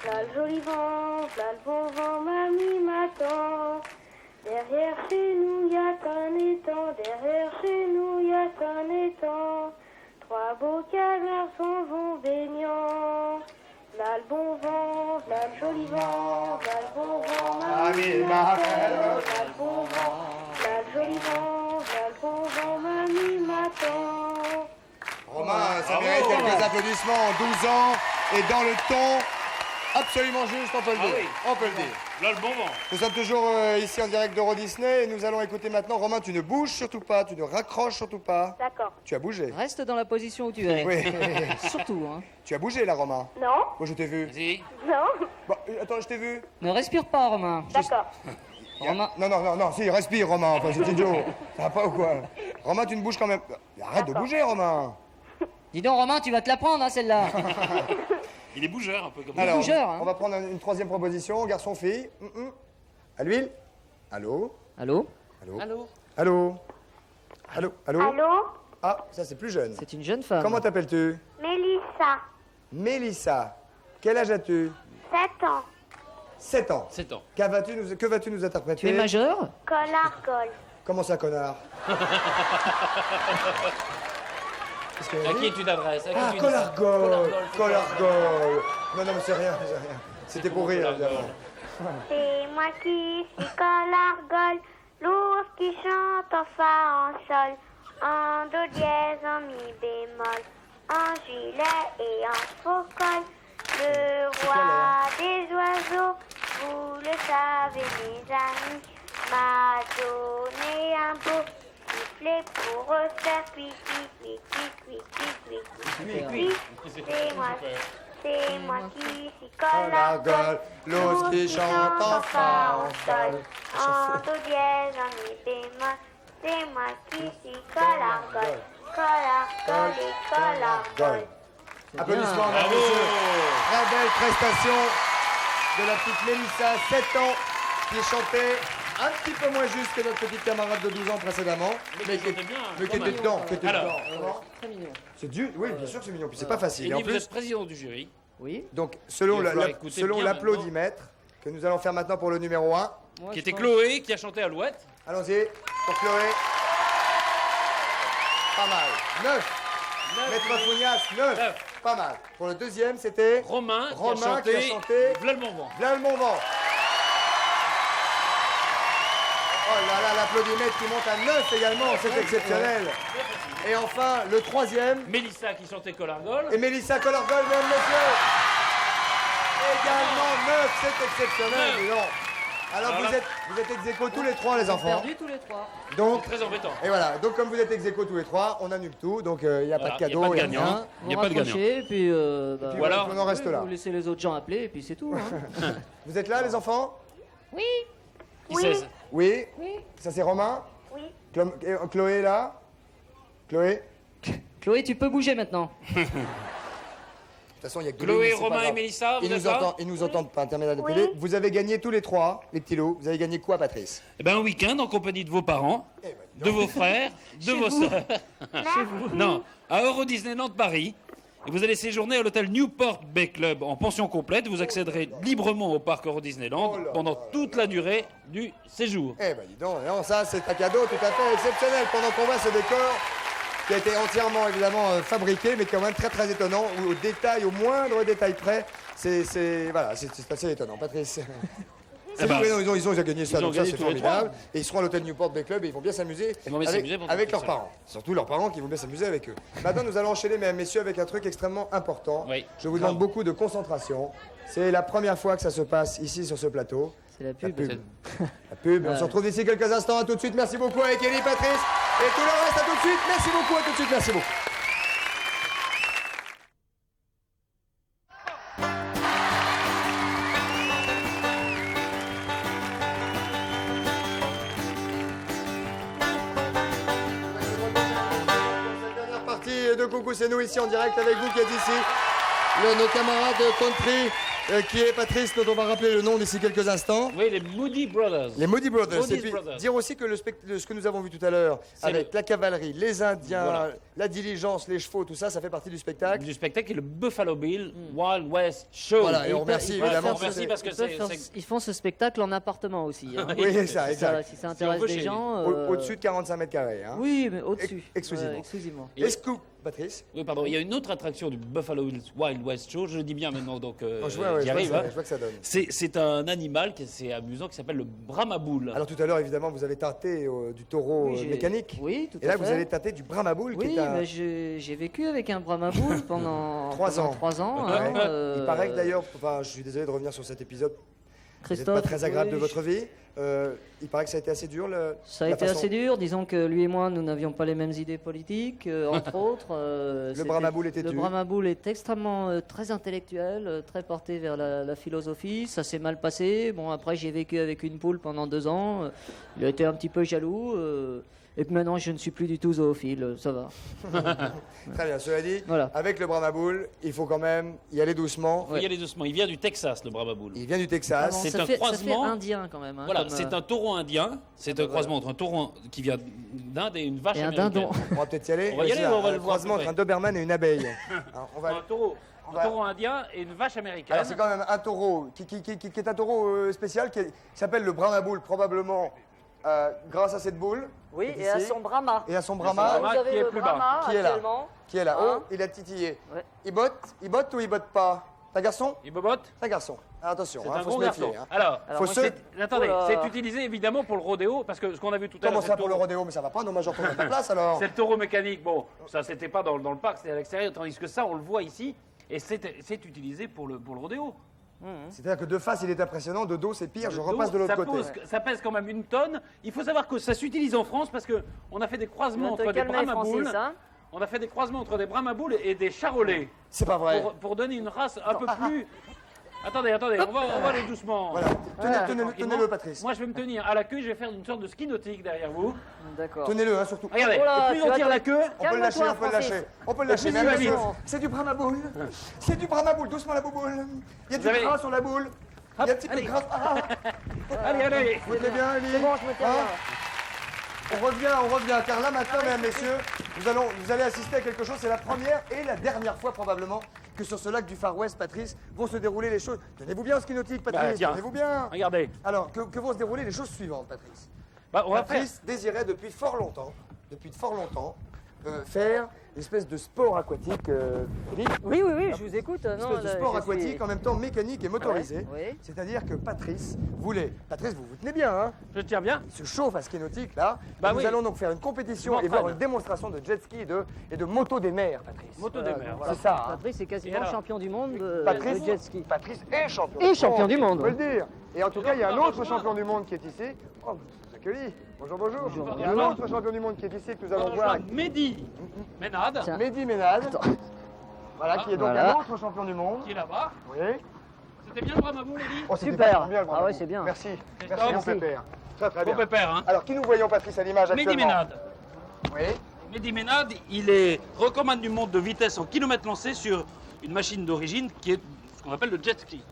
là le joli vent, là le bon vent, mamie m'attend. Derrière chez nous y a un étang, derrière chez nous y a un étang. Trois beaux canards s'en vont baignant. Là le bon vent, là le joli vent, là le bon vent, mamie m'appelle. Là le bon vent, là le joli vent, là le bon vent, mamie m'attend. Romain, ça Bravo, mérite quelques Romain. applaudissements. 12 ans et dans le ton absolument juste, on peut le Ah dire. oui. On peut le dire. Là, le bon vent. Nous sommes toujours ici en direct d'Euro Disney et nous allons écouter maintenant. Romain, tu ne bouges surtout pas, tu ne raccroches surtout pas. D'accord. Tu as bougé. Reste dans la position où tu es. Oui. Surtout, hein. Tu as bougé là, Romain. Non, Moi, je t'ai vu. Vas-y. non, Bon, attends, je t'ai vu. Ne respire pas, Romain. d'accord. Romain, Non, si, respire, Romain. Enfin, c'est idiot. Ça va pas ou quoi? Romain, tu ne bouges quand même. Arrête de bouger, Romain. dis donc, Romain, tu vas te la prendre, hein, celle-là. Il est bougeur un peu comme Alors, bougeur, hein. on va prendre une troisième proposition. Garçon-fille. À l'huile. Allô. Allô? Allô. Allô? Allô. Allô. Allô. Allô, Ah, ça c'est plus jeune. C'est une jeune femme. Comment t'appelles-tu? Mélissa, Mélissa. Quel âge as-tu? 7 ans. 7 ans. 7 ans. Que vas-tu nous interpréter? Tu es majeur? Colargol. Comment ça, connard? Qu'est-ce qu'elle a À dit? qui tu t'adresses? À qui Ah, tu dis ça? Colargol. c'est Colargol. Non, non, mais c'est rien, c'est rien. C'était pour rire, Colargol. évidemment. C'est moi qui suis Colargol, l'ours qui chante en fa, en sol, en do dièse, en mi bémol, en gilet et en faux col. Le roi des oiseaux, vous le savez mes amis, m'a donné un beau sifflet pour refaire cuit, cuit, cuit, cuit, cuit, cuit, cuit, cuit. C'est moi qui suis Colargol, l'ours qui chante en fa, en sol. en do dièse, en mi bémol. C'est moi qui suis Colargol, Colargol et Colargol. Applaudissements, mesdames et messieurs. Très belle prestation de la petite Mélissa, 7 ans, qui chantait un petit peu moins juste que notre petite camarade de 12 ans précédemment. Mais qui était bien, mais qui quand était même. dedans. Qui était Alors. dedans. Comment? Très mignon. C'est dur, oui, bien sûr que c'est mignon, puis c'est pas facile. Et Et en vous plus, êtes président du jury. Oui. donc, selon Il va falloir écouter bien l'applaudimètre que nous allons faire maintenant pour le numéro 1, Moi, Qui je était pense- Chloé, qui a chanté Alouette. allons-y, pour Chloé. Pas mal. 9. Maître Fougnas, 9. Neuf. Pas mal. Pour le deuxième, c'était Romain, Romain qui a chanté V'là le bon vent. V'là le bon vent. Oh là là, l'applaudimètre qui monte à 9 également, c'est exceptionnel. Et enfin, le troisième, Mélissa qui chantait Colargol. et Mélissa Colargol, mesdames, messieurs. Également 9, c'est exceptionnel, Neuf. dis donc. Alors Alors vous là- êtes ex aequo tous les trois, les enfants. Perdu tous les trois. Donc, Très embêtant. et voilà, donc comme vous êtes ex aequo tous les trois, on annule tout, donc il n'y a pas de Voilà, y a cadeau. pas de y a gagnant. rien. Il n'y a Vous pas de gagnant. raccrochez, puis, bah, Puis Voilà. on en reste oui, là. Vous laissez les autres gens appeler, et puis c'est tout. hein. Vous êtes là, les enfants? Oui. Qui c'est ça? Oui. Oui. Ça c'est Romain? Oui. Chloé est là? Chloé? Chloé, tu peux bouger maintenant. De toute façon, il y a que Chloé, lui, mais c'est pas Romain et grave. Mélissa, vous Ils êtes nous, là? entendent, ils nous entendent par intermédiaire de Oui. télé. Vous avez gagné tous les trois, les petits loups. Vous avez gagné quoi, Patrice? Eh ben, un week-end en compagnie de vos parents, Eh ben, dis de donc. vos frères, de vos sœurs. Non, à Euro Disneyland Paris. Et vous allez séjourner à l'hôtel Newport Bay Club en pension complète. Vous accéderez librement au parc Euro Disneyland Oh là pendant là. toute la durée du séjour. Eh ben dis donc, non, ça c'est un cadeau tout à fait exceptionnel pendant qu'on voit ce décor qui a été entièrement évidemment fabriqué, mais quand même très très étonnant, au détail, au moindre détail près. Voilà, c'est assez étonnant. Patrice. Eh ben, Oui, non, ils ont gagné ça, ils ont donc ça gagné c'est tous les formidable. Et ils seront à l'hôtel Newport Bay Club et ils vont bien s'amuser Ils vont bien avec, s'amuser pendant avec toute leurs la parents. Surtout leurs parents qui vont bien s'amuser avec eux. Maintenant, nous allons enchaîner, mesdames, messieurs, avec un truc extrêmement important. Oui. Je vous demande beaucoup de concentration. C'est la première fois que ça se passe ici sur ce plateau. C'est la La pub. pub. La pub. On se retrouve d'ici quelques instants. À tout de suite. Merci beaucoup avec Elie, Patrice et tout le reste. À tout de suite. Merci beaucoup. À tout de suite. Merci beaucoup. Cette dernière partie de Coucou, c'est nous ici en direct avec vous qui êtes ici. Nos camarades country, qui est Patrice, dont on va rappeler le nom d'ici quelques instants. Oui, les Moody Brothers. Les Moody Brothers. Moody's Et puis, Brothers. dire aussi que ce que nous avons vu tout à l'heure, C'est avec la cavalerie, les Indiens, Voilà. la diligence, les chevaux, tout ça, ça fait partie du spectacle. Du spectacle qui est le Buffalo Bill Wild West Show. Voilà, et on Ils remercie peuvent- ils peuvent évidemment. faire Merci ce- parce que ils peuvent c'est- faire- c'est- Ils font ce spectacle en appartement aussi. hein. Oui, c'est ça, Si ça, exact. si ça intéresse veut, des chez gens. Au-dessus de 45 mètres carrés. Hein. Oui, mais au-dessus. Exclusivement. Ouais, exclusivement. Est-ce que, Patrice? Oui, pardon. Il y a une autre attraction du Buffalo Bill Wild West Show. Je le dis bien maintenant, donc Oh, je vois, ouais, j'y je vois arrive. que ça- hein. je vois que ça donne. C'est un animal qui c'est amusant qui s'appelle le Brahma Bull. Alors tout à l'heure, évidemment, vous avez teinté du taureau Oui, j'ai- mécanique. Oui, tout Et là, à vous fait. allez teinter du Brahma Bull, qui Oui, est un... mais j'ai vécu avec un Brahma Bull pendant 3 ans. 3 ans. Ouais. hein, Il paraît que d'ailleurs, enfin, je suis désolé de revenir sur cet épisode, vous n'êtes Christophe, pas très agréable oui, de votre vie. Il paraît que ça a été assez dur. Ça a la été façon- assez dur. Disons que lui et moi, nous n'avions pas les mêmes idées politiques, entre autres. Le Brahma Bull était Le tu. Brahma Bull est extrêmement très intellectuel, très porté vers la philosophie. Ça s'est mal passé. Bon, après, j'ai vécu avec une poule pendant 2 ans. Il a été un petit peu jaloux. Et puis maintenant, je ne suis plus du tout zoophile, ça va. Très bien, cela dit, Voilà. avec le Brahma Bull, il faut quand même y aller doucement. Il faut y aller doucement. Il vient du Texas, le Brahma Bull. Il vient du Ah Texas. bon, C'est ça un fait, croisement. Ça fait indien quand même. Hein, Voilà, comme, c'est un taureau indien. C'est un croisement entre un taureau qui vient d'Inde et une vache Et un américaine. dindon. On va peut-être y aller. On va y aller, C'est on va un le voir croisement à peu entre un près. Doberman et une abeille. Alors, on va Un taureau. va- Un taureau indien et une vache américaine. Alors c'est quand même un taureau qui est un taureau spécial qui s'appelle le Brahma Bull, probablement grâce à cette boule. Oui, qui est et à ici, son Brahma. et à son Son Brahma Brahma. Vous avez qui est le plus bas. Brahma Qui est là. actuellement. qui est là. Hein Oh, il a titillé. Ouais. Il botte ou il botte pas? C'est un garçon? Il bobote. C'est un garçon. Attention, C'est hein, un faut gros se méfier. garçon. Hein. Alors, Alors, Faut moi, se- attendez, Oh là. c'est utilisé évidemment pour le rodéo, parce que ce qu'on a vu tout à l'heure, Comment c'est ça le pour le taureau- rodéo? Mais ça va pas, non, moi je retourne à ta place alors. c'est le taureau mécanique. Bon, ça c'était pas dans le parc, c'était à l'extérieur, tandis que ça, on le voit ici, et c'est utilisé pour le rodéo. C'est-à-dire que de face il est impressionnant, de dos c'est pire, je Le repasse dos, de l'autre ça côté. ça pèse quand même 1 tonne. Il faut savoir que ça s'utilise en France parce qu'on a fait des croisements On va te entre des calmer, Brahma Bull. Francis, hein. On a fait des croisements entre des Brahma Bull et des charolais C'est pas vrai. pour donner une race un peu plus. Attendez, on va aller doucement. Voilà, tenez-le, Tranquillement. Patrice. Moi, je vais me tenir à la queue, je vais faire une sorte de ski nautique derrière vous. D'accord. Tenez-le, hein, surtout. Regardez, Oh là, et plus tu on vas tire te- la queue, On peut le lâcher, Calme-toi, on peut le Francis. lâcher. On peut le lâcher, plus mais il va attention, vite. c'est du Brahma Bull. C'est du Brahma Bull, doucement la bouboule. Il y a Vous du avez- gras sur la boule. Il y a un petit peu de allez. gras. Ah, allez. vous êtes bien, Ellie? C'est bon, je me tiens Hein bien. On revient, car là maintenant, mesdames, messieurs, vous allez assister à quelque chose. C'est la première et la dernière fois probablement que sur ce lac du Far West, Patrice, vont se dérouler les choses. Tenez-vous bien au ski nautique, Bah, Patrice. tiens. Tenez-vous bien. Regardez. Alors, que vont se dérouler les choses suivantes, Patrice. Bah, on va faire. Patrice désirait depuis fort longtemps, faire une espèce de sport aquatique. Ellie, Oui, je vous écoute. une espèce de sport aquatique en même temps mécanique et motorisé. Ouais, oui. C'est-à-dire que Patrice voulait. Patrice, vous vous tenez bien, hein? Je tiens bien. Il se chauffe à ski nautique là. Bah Et nous oui. allons donc faire une compétition Je et voir m'entraîne. une démonstration de jet ski et de moto des mers, Patrice. Moto des mers, C'est ça. Hein. Patrice est quasiment Et alors champion du monde de Patrice, jet ski. Patrice est champion. Et champion du monde. On peut le dire. Et en tout cas, il y a un autre champion du monde qui est ici. Oh, vous nous accueillez. Bonjour, bonjour. Il y a un autre champion du monde qui est ici que nous allons voir. Rejoindre Mehdi Ménade, Tiens. Mehdi Ménade. Voilà, qui est donc Voilà. un autre champion du monde. qui est là-bas. Oui. C'était bien le Brahma Bull, Mehdi? Oh, c'était Super. vachement bien, le Ah bravo. ouais, c'est bien. Merci. Christophe. Merci, mon Merci. pépère. Très, très Bon bien. pépère, hein. Alors, qui nous voyons, Patrice, à l'image Mehdi actuellement? Ménade. Oui. Mehdi Ménade, il est recordman du monde de vitesse en kilomètres lancés sur une machine d'origine qui est ce qu'on appelle le jet ski.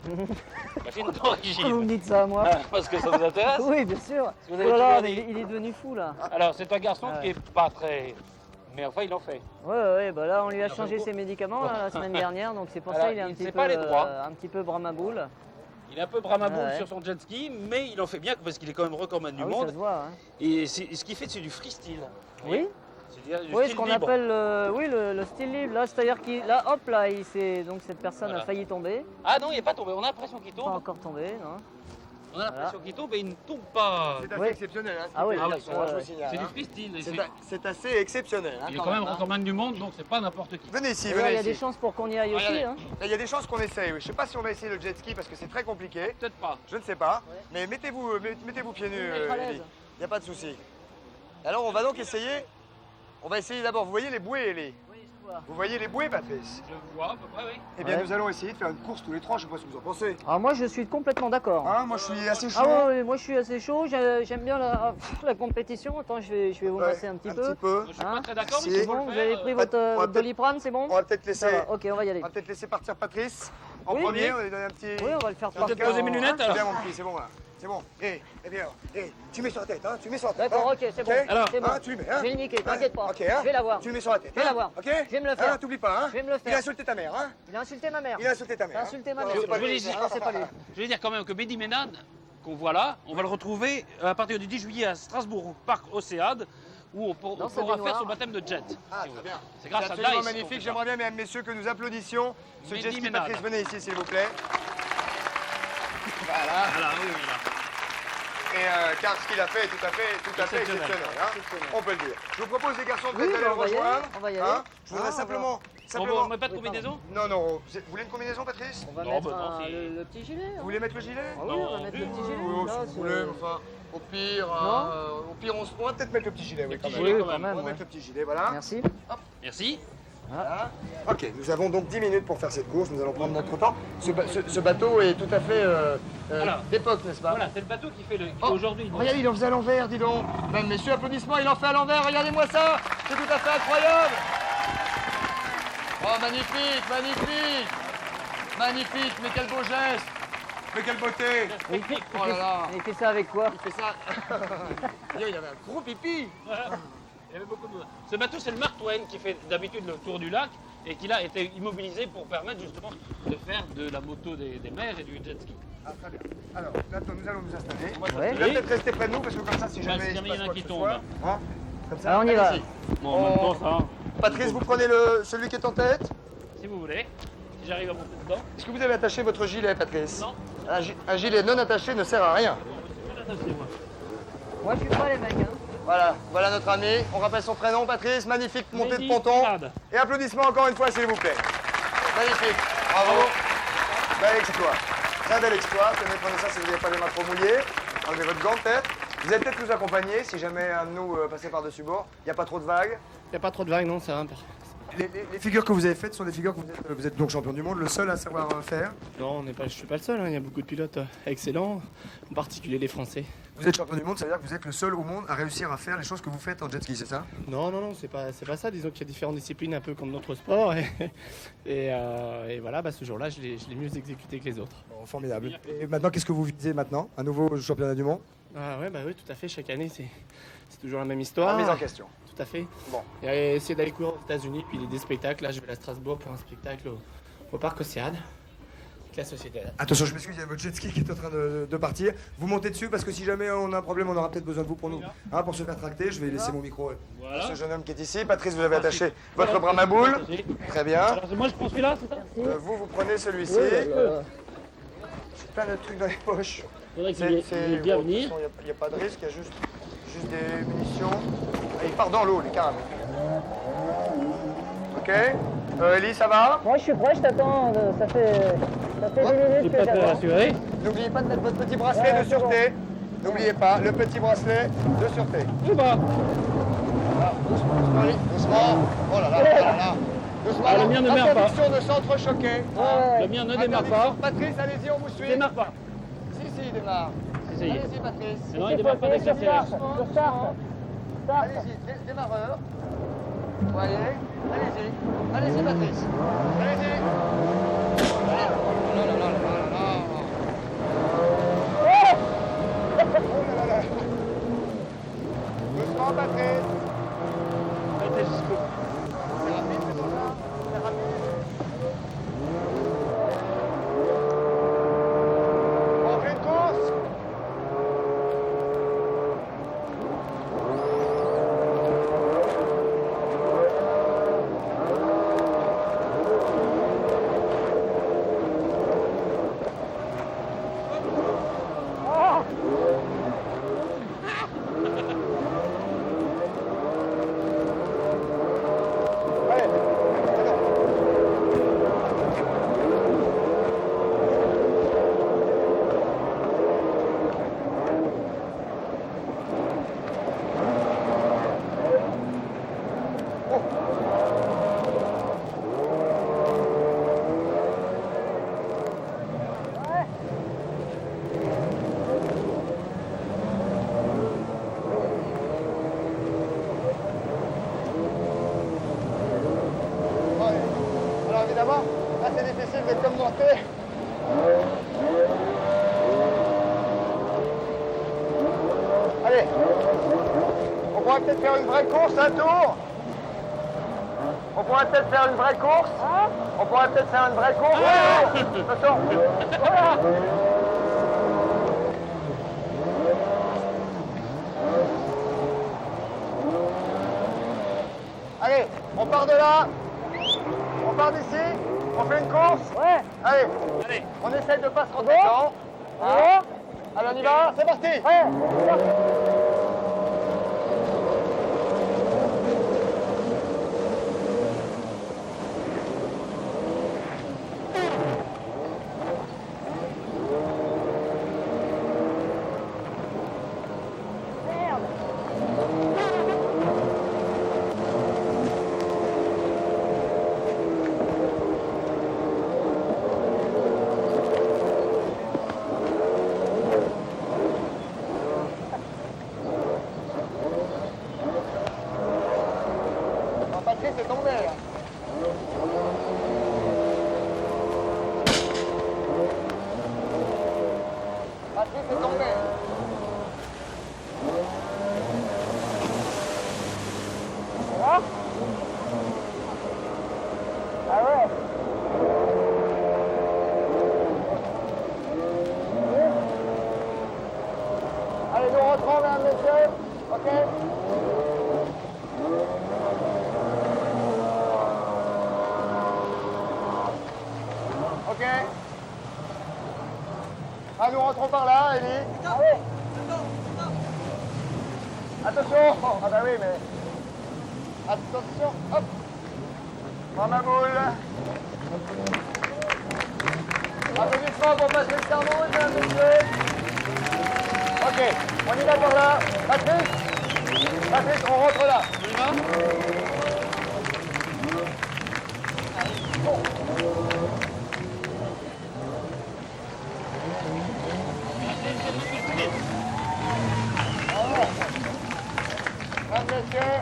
Machine Pourquoi vous me d'origine. dites ça à moi? Parce que ça vous intéresse. Oui, bien sûr. Vous Oh avez là là, toujours mais dit. il est devenu fou là. Alors, c'est un garçon Ah qui est pas très. Mais enfin, il en fait. Ouais, bah là on lui a Alors, changé bon. ses médicaments là, la semaine dernière, donc c'est pour Alors, ça il est il sait pas les droits. un petit peu Brahma Bull. Il est un peu Brahma Bull Ouais. sur son jet ski, mais il en fait bien parce qu'il est quand même recordman du Ah oui, ça monde. se voit. Hein. Et ce qu'il fait, c'est du freestyle. Vous Oui. voyez C'est-à-dire du Oui, ce style qu'on libre. appelle le style libre. Là, c'est-à-dire qu'il, là, hop, là, donc cette personne Voilà. a failli tomber. Ah non, il n'est pas tombé. On a l'impression qu'il Pas tombe. encore tombé, non. On a l'impression qu'il tombe et il ne tombe pas. C'est assez Oui. exceptionnel. Hein, ce Ah qu'il oui, fait, ah le oui, garçon, hein, je vous ouais. signale, C'est du hein. freestyle. et C'est assez exceptionnel. Hein, Il est quand quand même même, hein. recordman du monde, donc c'est pas n'importe qui. Venez ici, Et là, il y venez a des ici. chances pour qu'on y aille aussi. Regardez. Hein. Là, il y a des chances qu'on essaye. Oui. Je ne sais pas si on va essayer le jet ski parce que c'est très compliqué. Peut-être pas. Je ne sais pas. Mais mettez-vous pieds nus. Être à l'aise. Ellie. Il n'y a pas de souci. Alors, on va donc essayer. On va essayer d'abord. Vous voyez les bouées, Ellie? Oui, je vois. Vous voyez les bouées, Patrice? Je vois à peu près, oui. Eh bien, Ouais. nous allons essayer de faire une course tous les trois. Je ne sais pas ce que vous en pensez. Alors moi, je suis complètement d'accord. Hein, moi, je suis assez chaud. Ah ouais, moi je suis assez chaud, j'aime bien la compétition. Attends, je vais vous Ouais, masser un petit peu. Je suis Hein pas très d'accord, mais Si. si C'est vous bon, le vous avez faire, pris on va votre peut-être- Doliprane, c'est bon? On va peut-être laisser. Ça va, ok, on va y aller. On va peut-être laisser partir Patrice en Oui. premier. On va lui donner un petit. Oui, on va le faire On va partir. peut-être poser mes en- lunettes, C'est alors. bien, mon petit, c'est bon là. C'est bon. Viens. Tu mets sur la tête, hein. Tu mets sur la tête. D'accord, hein. ok, c'est bon. Alors, C'est bon. Hein, tu le mets, hein. Je vais le niquer, t'inquiète pas. Ok, hein. Je vais l'avoir. Tu le mets sur la tête. Je vais hein. l'avoir. Ok. Je vais me le faire. Hein, t'oublies pas, hein. Je vais me le Il a faire. insulté ta mère, hein. Il a insulté ma mère. Il a insulté ta Il mère. a insulté ma hein. mère. Non, c'est pas je vous lui. l'ai dit. Non, c'est pas lui. Je vais dire quand même que Mehdi Ménade, qu'on voit là, on va le retrouver à partir du 10 juillet à Strasbourg, au parc Océade, où on pourra Dans sa faire baignoire. son baptême de jet. Ah, si vous très voulez. bien. C'est grâce à absolument Dice. qu'on magnifique. fait ça. J'aimerais bien, mesdames, messieurs, que nous applaudissions ce Mehdi jet ski. Ménade. Patrice, venez ici, s'il vous plaît. Voilà. Voilà, oui, voilà. Et car ce qu'il a fait est tout à fait Exceptionnel. exceptionnel. Hein. On peut le dire. Je vous propose, les garçons, Oui, peut-être d'aller bah, le on va y aller, rejoindre. on va y hein. aller. Je voudrais Ah, on simplement. On met pas de combinaison? Non, non. Vous voulez une combinaison, Patrice? On va Non, mettre bah non, c'est- le petit gilet. hein. Vous voulez mettre le gilet? Ah oui, on va mettre le petit gilet. Oui, là, si vous c'est- voulez, enfin, au pire, on va peut-être mettre le petit gilet, oui, quand petit même. gilet, Oui, quand quand même. même. On va ouais. mettre le petit gilet, voilà. Merci. Merci. Voilà. Ok, nous avons donc 10 minutes pour faire cette course. Nous allons prendre notre temps. Ce bateau est tout à fait Voilà. d'époque, n'est-ce pas? Voilà, c'est le bateau qui fait Oh, aujourd'hui. regardez, il en faisait à l'envers, dis donc. Mesdames, messieurs, applaudissements, il en fait à l'envers. Regardez-moi ça. C'est tout à fait incroyable. Oh, magnifique, magnifique. Magnifique, mais quel beau geste. Mais quelle beauté. Oh là là. Il fait ça avec quoi? Il fait ça. Il avait un gros pipi. Il y avait beaucoup de... Ce bateau, c'est le Mark Twain qui fait d'habitude le tour du lac et qui là été immobilisé pour permettre justement de faire de la moto des mers et du jet ski. Ah, très bien. Alors, maintenant, nous allons nous installer. On va Ouais. Il va peut-être rester près de nous parce que comme ça, si Ouais, jamais si il se jamais passe il y en a quoi qui que ce tombent. soit, hein, comme ça, Alors, on y va. allez-y. Bon, en même temps, ça, Patrice, vous prenez celui qui est en tête. si vous voulez, si j'arrive à monter dedans. Est-ce que vous avez attaché votre gilet, Patrice? Non. Un gilet non attaché ne sert à rien. Moi, je suis prêt, les mecs. Hein. Voilà, voilà notre ami. On rappelle son prénom, Patrice. Magnifique montée de Mehdi ponton. Saad. Et applaudissements encore une fois, s'il vous plaît. Magnifique. Bravo. Bel exploit. Très bel exploit. Tenez, prenez ça si vous n'avez pas les mains trop mouillées. Enlevez votre gant, peut-être. Vous allez peut-être nous accompagner si jamais un de nous passait par-dessus bord. Il n'y a pas trop de vagues. Il n'y a pas trop de vagues, non, ça va. Les figures que vous avez faites sont des figures que vous êtes donc champion du monde, le seul à savoir faire. Non, je suis pas le seul, hein. Il y a beaucoup de pilotes excellents, en particulier les Français. Vous êtes champion du monde, ça veut dire que vous êtes le seul au monde à réussir à faire les choses que vous faites en jet ski, c'est ça? Non, c'est pas ça. Disons qu'il y a différentes disciplines, un peu comme notre sport. Et voilà, ce jour-là, je l'ai mieux exécuté que les autres. Bon, formidable. Et maintenant, qu'est-ce que vous visez maintenant? Un nouveau championnat du monde? Ah ouais, oui, tout à fait. Chaque année, c'est toujours la même histoire. Mise en question. Tout à fait. Bon. Et essayer d'aller courir aux États-Unis, puis des spectacles. Là, je vais à Strasbourg pour un spectacle au parc Océane, avec la société. Attention, je m'excuse, il y a votre jet ski qui est en train de partir. Vous montez dessus parce que si jamais on a un problème, on aura peut-être besoin de vous pour nous. Hein, pour se faire tracter, je vais laisser mon micro à ce jeune homme qui est ici. Patrice, vous avez attaché votre bras à boule. Très bien. Alors, moi, je prends celui-là, c'est ça? Vous prenez celui-ci. J'ai plein de trucs dans les poches. Faudrait qu'il ait bien venir. Il n'y a pas de risque, il y a juste des munitions. Et il part dans l'eau, les carabines. Ok. Ellie, ça va? Moi, je suis prêt, je t'attends. Ça fait 10 minutes que Pas très j'attends. rassuré. N'oubliez pas de mettre votre petit bracelet de sûreté. N'oubliez pas, le petit bracelet de sûreté. Où va? Ah, doucement, allez, doucement. Oh là là, oh là là. Doucement. Ah, le mien ne démarre pas. Interdiction de s'entrechoquer. Le mien ne démarre pas. Patrice, allez-y, on vous suit. Il démarre pas. Si, il démarre. Si, ça y est. Allez-y, Patrice. Mais non, il démarre pas avec l'accélérateur. Je starte. Allez-y, démarreur. Voyez. Allez-y. Allez-y, Patrice. Allez-y. Oh là là là là là là. Oh là là là. Doucement, Patrice. Arrêtez jusqu'au bout. C'est rapide, c'est bon, là. C'est rapide. On fait une course. Allez, c'est bon. Ouais. Alors évidemment, là c'est difficile de commenter. Allez, on pourrait peut-être faire une vraie course, un tour. On pourrait peut-être faire une vraie course. On pourrait peut-être faire une vraie course. Attention. Voilà. Allez, on part de là. On part d'ici. On fait une course. Ouais. Allez, Allez. on essaie de pas se rentrer dedans. Hein? Allez, on y va. C'est parti. Ouais. Patrice est tombé, là. Patrice est tombé. Ça va? Ah ouais? Allez, nous rentrons, mesdames, messieurs. OK? OK? Ah, nous rentrons par là, Ellie. Ah oui? Attention! Ah bah oui, mais... Attention, hop! Prends ma boule. Applaudissements pour Patrice Carmouze, mesdames, messieurs. Ok, on y va par là. Patrice, on rentre là. On y va? Mesdames, messieurs.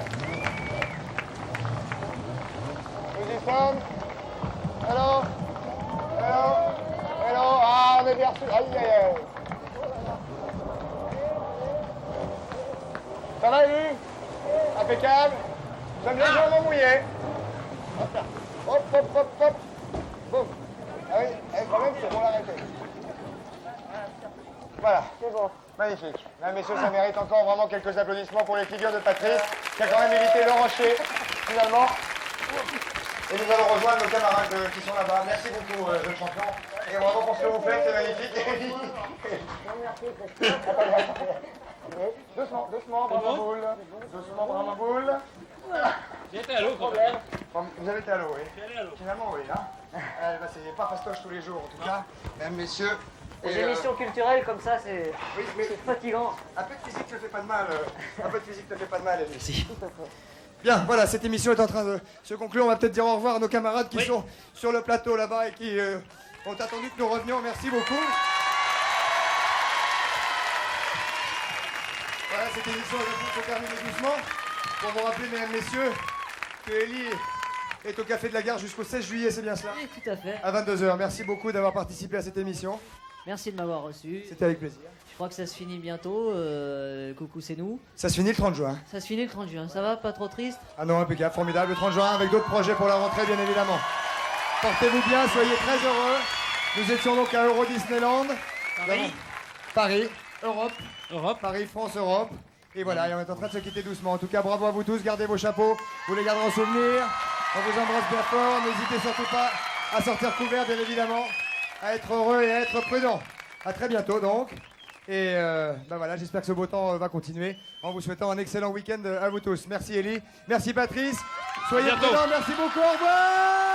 Nous y sommes. Hello. Hello. Hello. Ah, on est bien reçus. Aïe, aïe, aïe. Ça va, Ellie? Impeccable. Nous sommes légèrement mouillés. Hop là. Hop, hop, hop, hop. Boum. Ah oui, quand même, c'est bon l'arrêter. Voilà. C'est bon. Magnifique. Mesdames, messieurs, ça mérite encore vraiment quelques applaudissements pour les figures de Patrice, qui a quand même évité le rocher, finalement. Et nous allons rejoindre nos camarades qui sont là-bas. Merci beaucoup, jeunes champions. Et bravo pour ce que vous faites, c'est magnifique. Attendez. Doucement, doucement, bravo boule. Doucement, bravo boule. J'ai été à l'eau quand même. Vous avez été à l'eau, oui. J'ai été à l'eau. Finalement, oui. Hein. Bah, c'est pas fastoche tous les jours, en tout cas. Mesdames, messieurs. Les émissions culturelles comme ça, c'est Oui, mais fatigant. un peu de physique ne fait pas de mal. Un peu de physique ne fait pas de mal, Merci. Bien, voilà, cette émission est en train de se conclure. On va peut-être dire au revoir à nos camarades qui sont sur le plateau là-bas et qui ont attendu que nous revenions. Merci beaucoup. Voilà, cette émission va se terminer doucement. Pour vous rappeler, mesdames, messieurs, que Ellie est au Café de la Gare jusqu'au 16 juillet, c'est bien cela? Oui, tout à fait. À 22h. Merci beaucoup d'avoir participé à cette émission. Merci de m'avoir reçu. C'était avec plaisir. Je crois que ça se finit bientôt. Coucou, c'est nous. Ça se finit le 30 juin. Ça se finit le 30 juin. Ça va, pas trop triste? Ah non, impeccable, formidable. Le 30 juin avec d'autres projets pour la rentrée, bien évidemment. Portez-vous bien, soyez très heureux. Nous étions donc à Euro Disneyland. Paris, Europe. Paris, France, Europe. Et voilà, et on est en train de se quitter doucement. En tout cas, bravo à vous tous. Gardez vos chapeaux. Vous les garderez en souvenir. On vous embrasse bien fort. N'hésitez surtout pas à sortir couvert, bien évidemment. À être heureux et à être prudent. À très bientôt, donc. Et ben voilà, j'espère que ce beau temps va continuer. En vous souhaitant un excellent week-end à vous tous. Merci Ellie. Merci Patrice. Soyez prudents. Merci beaucoup. Au revoir.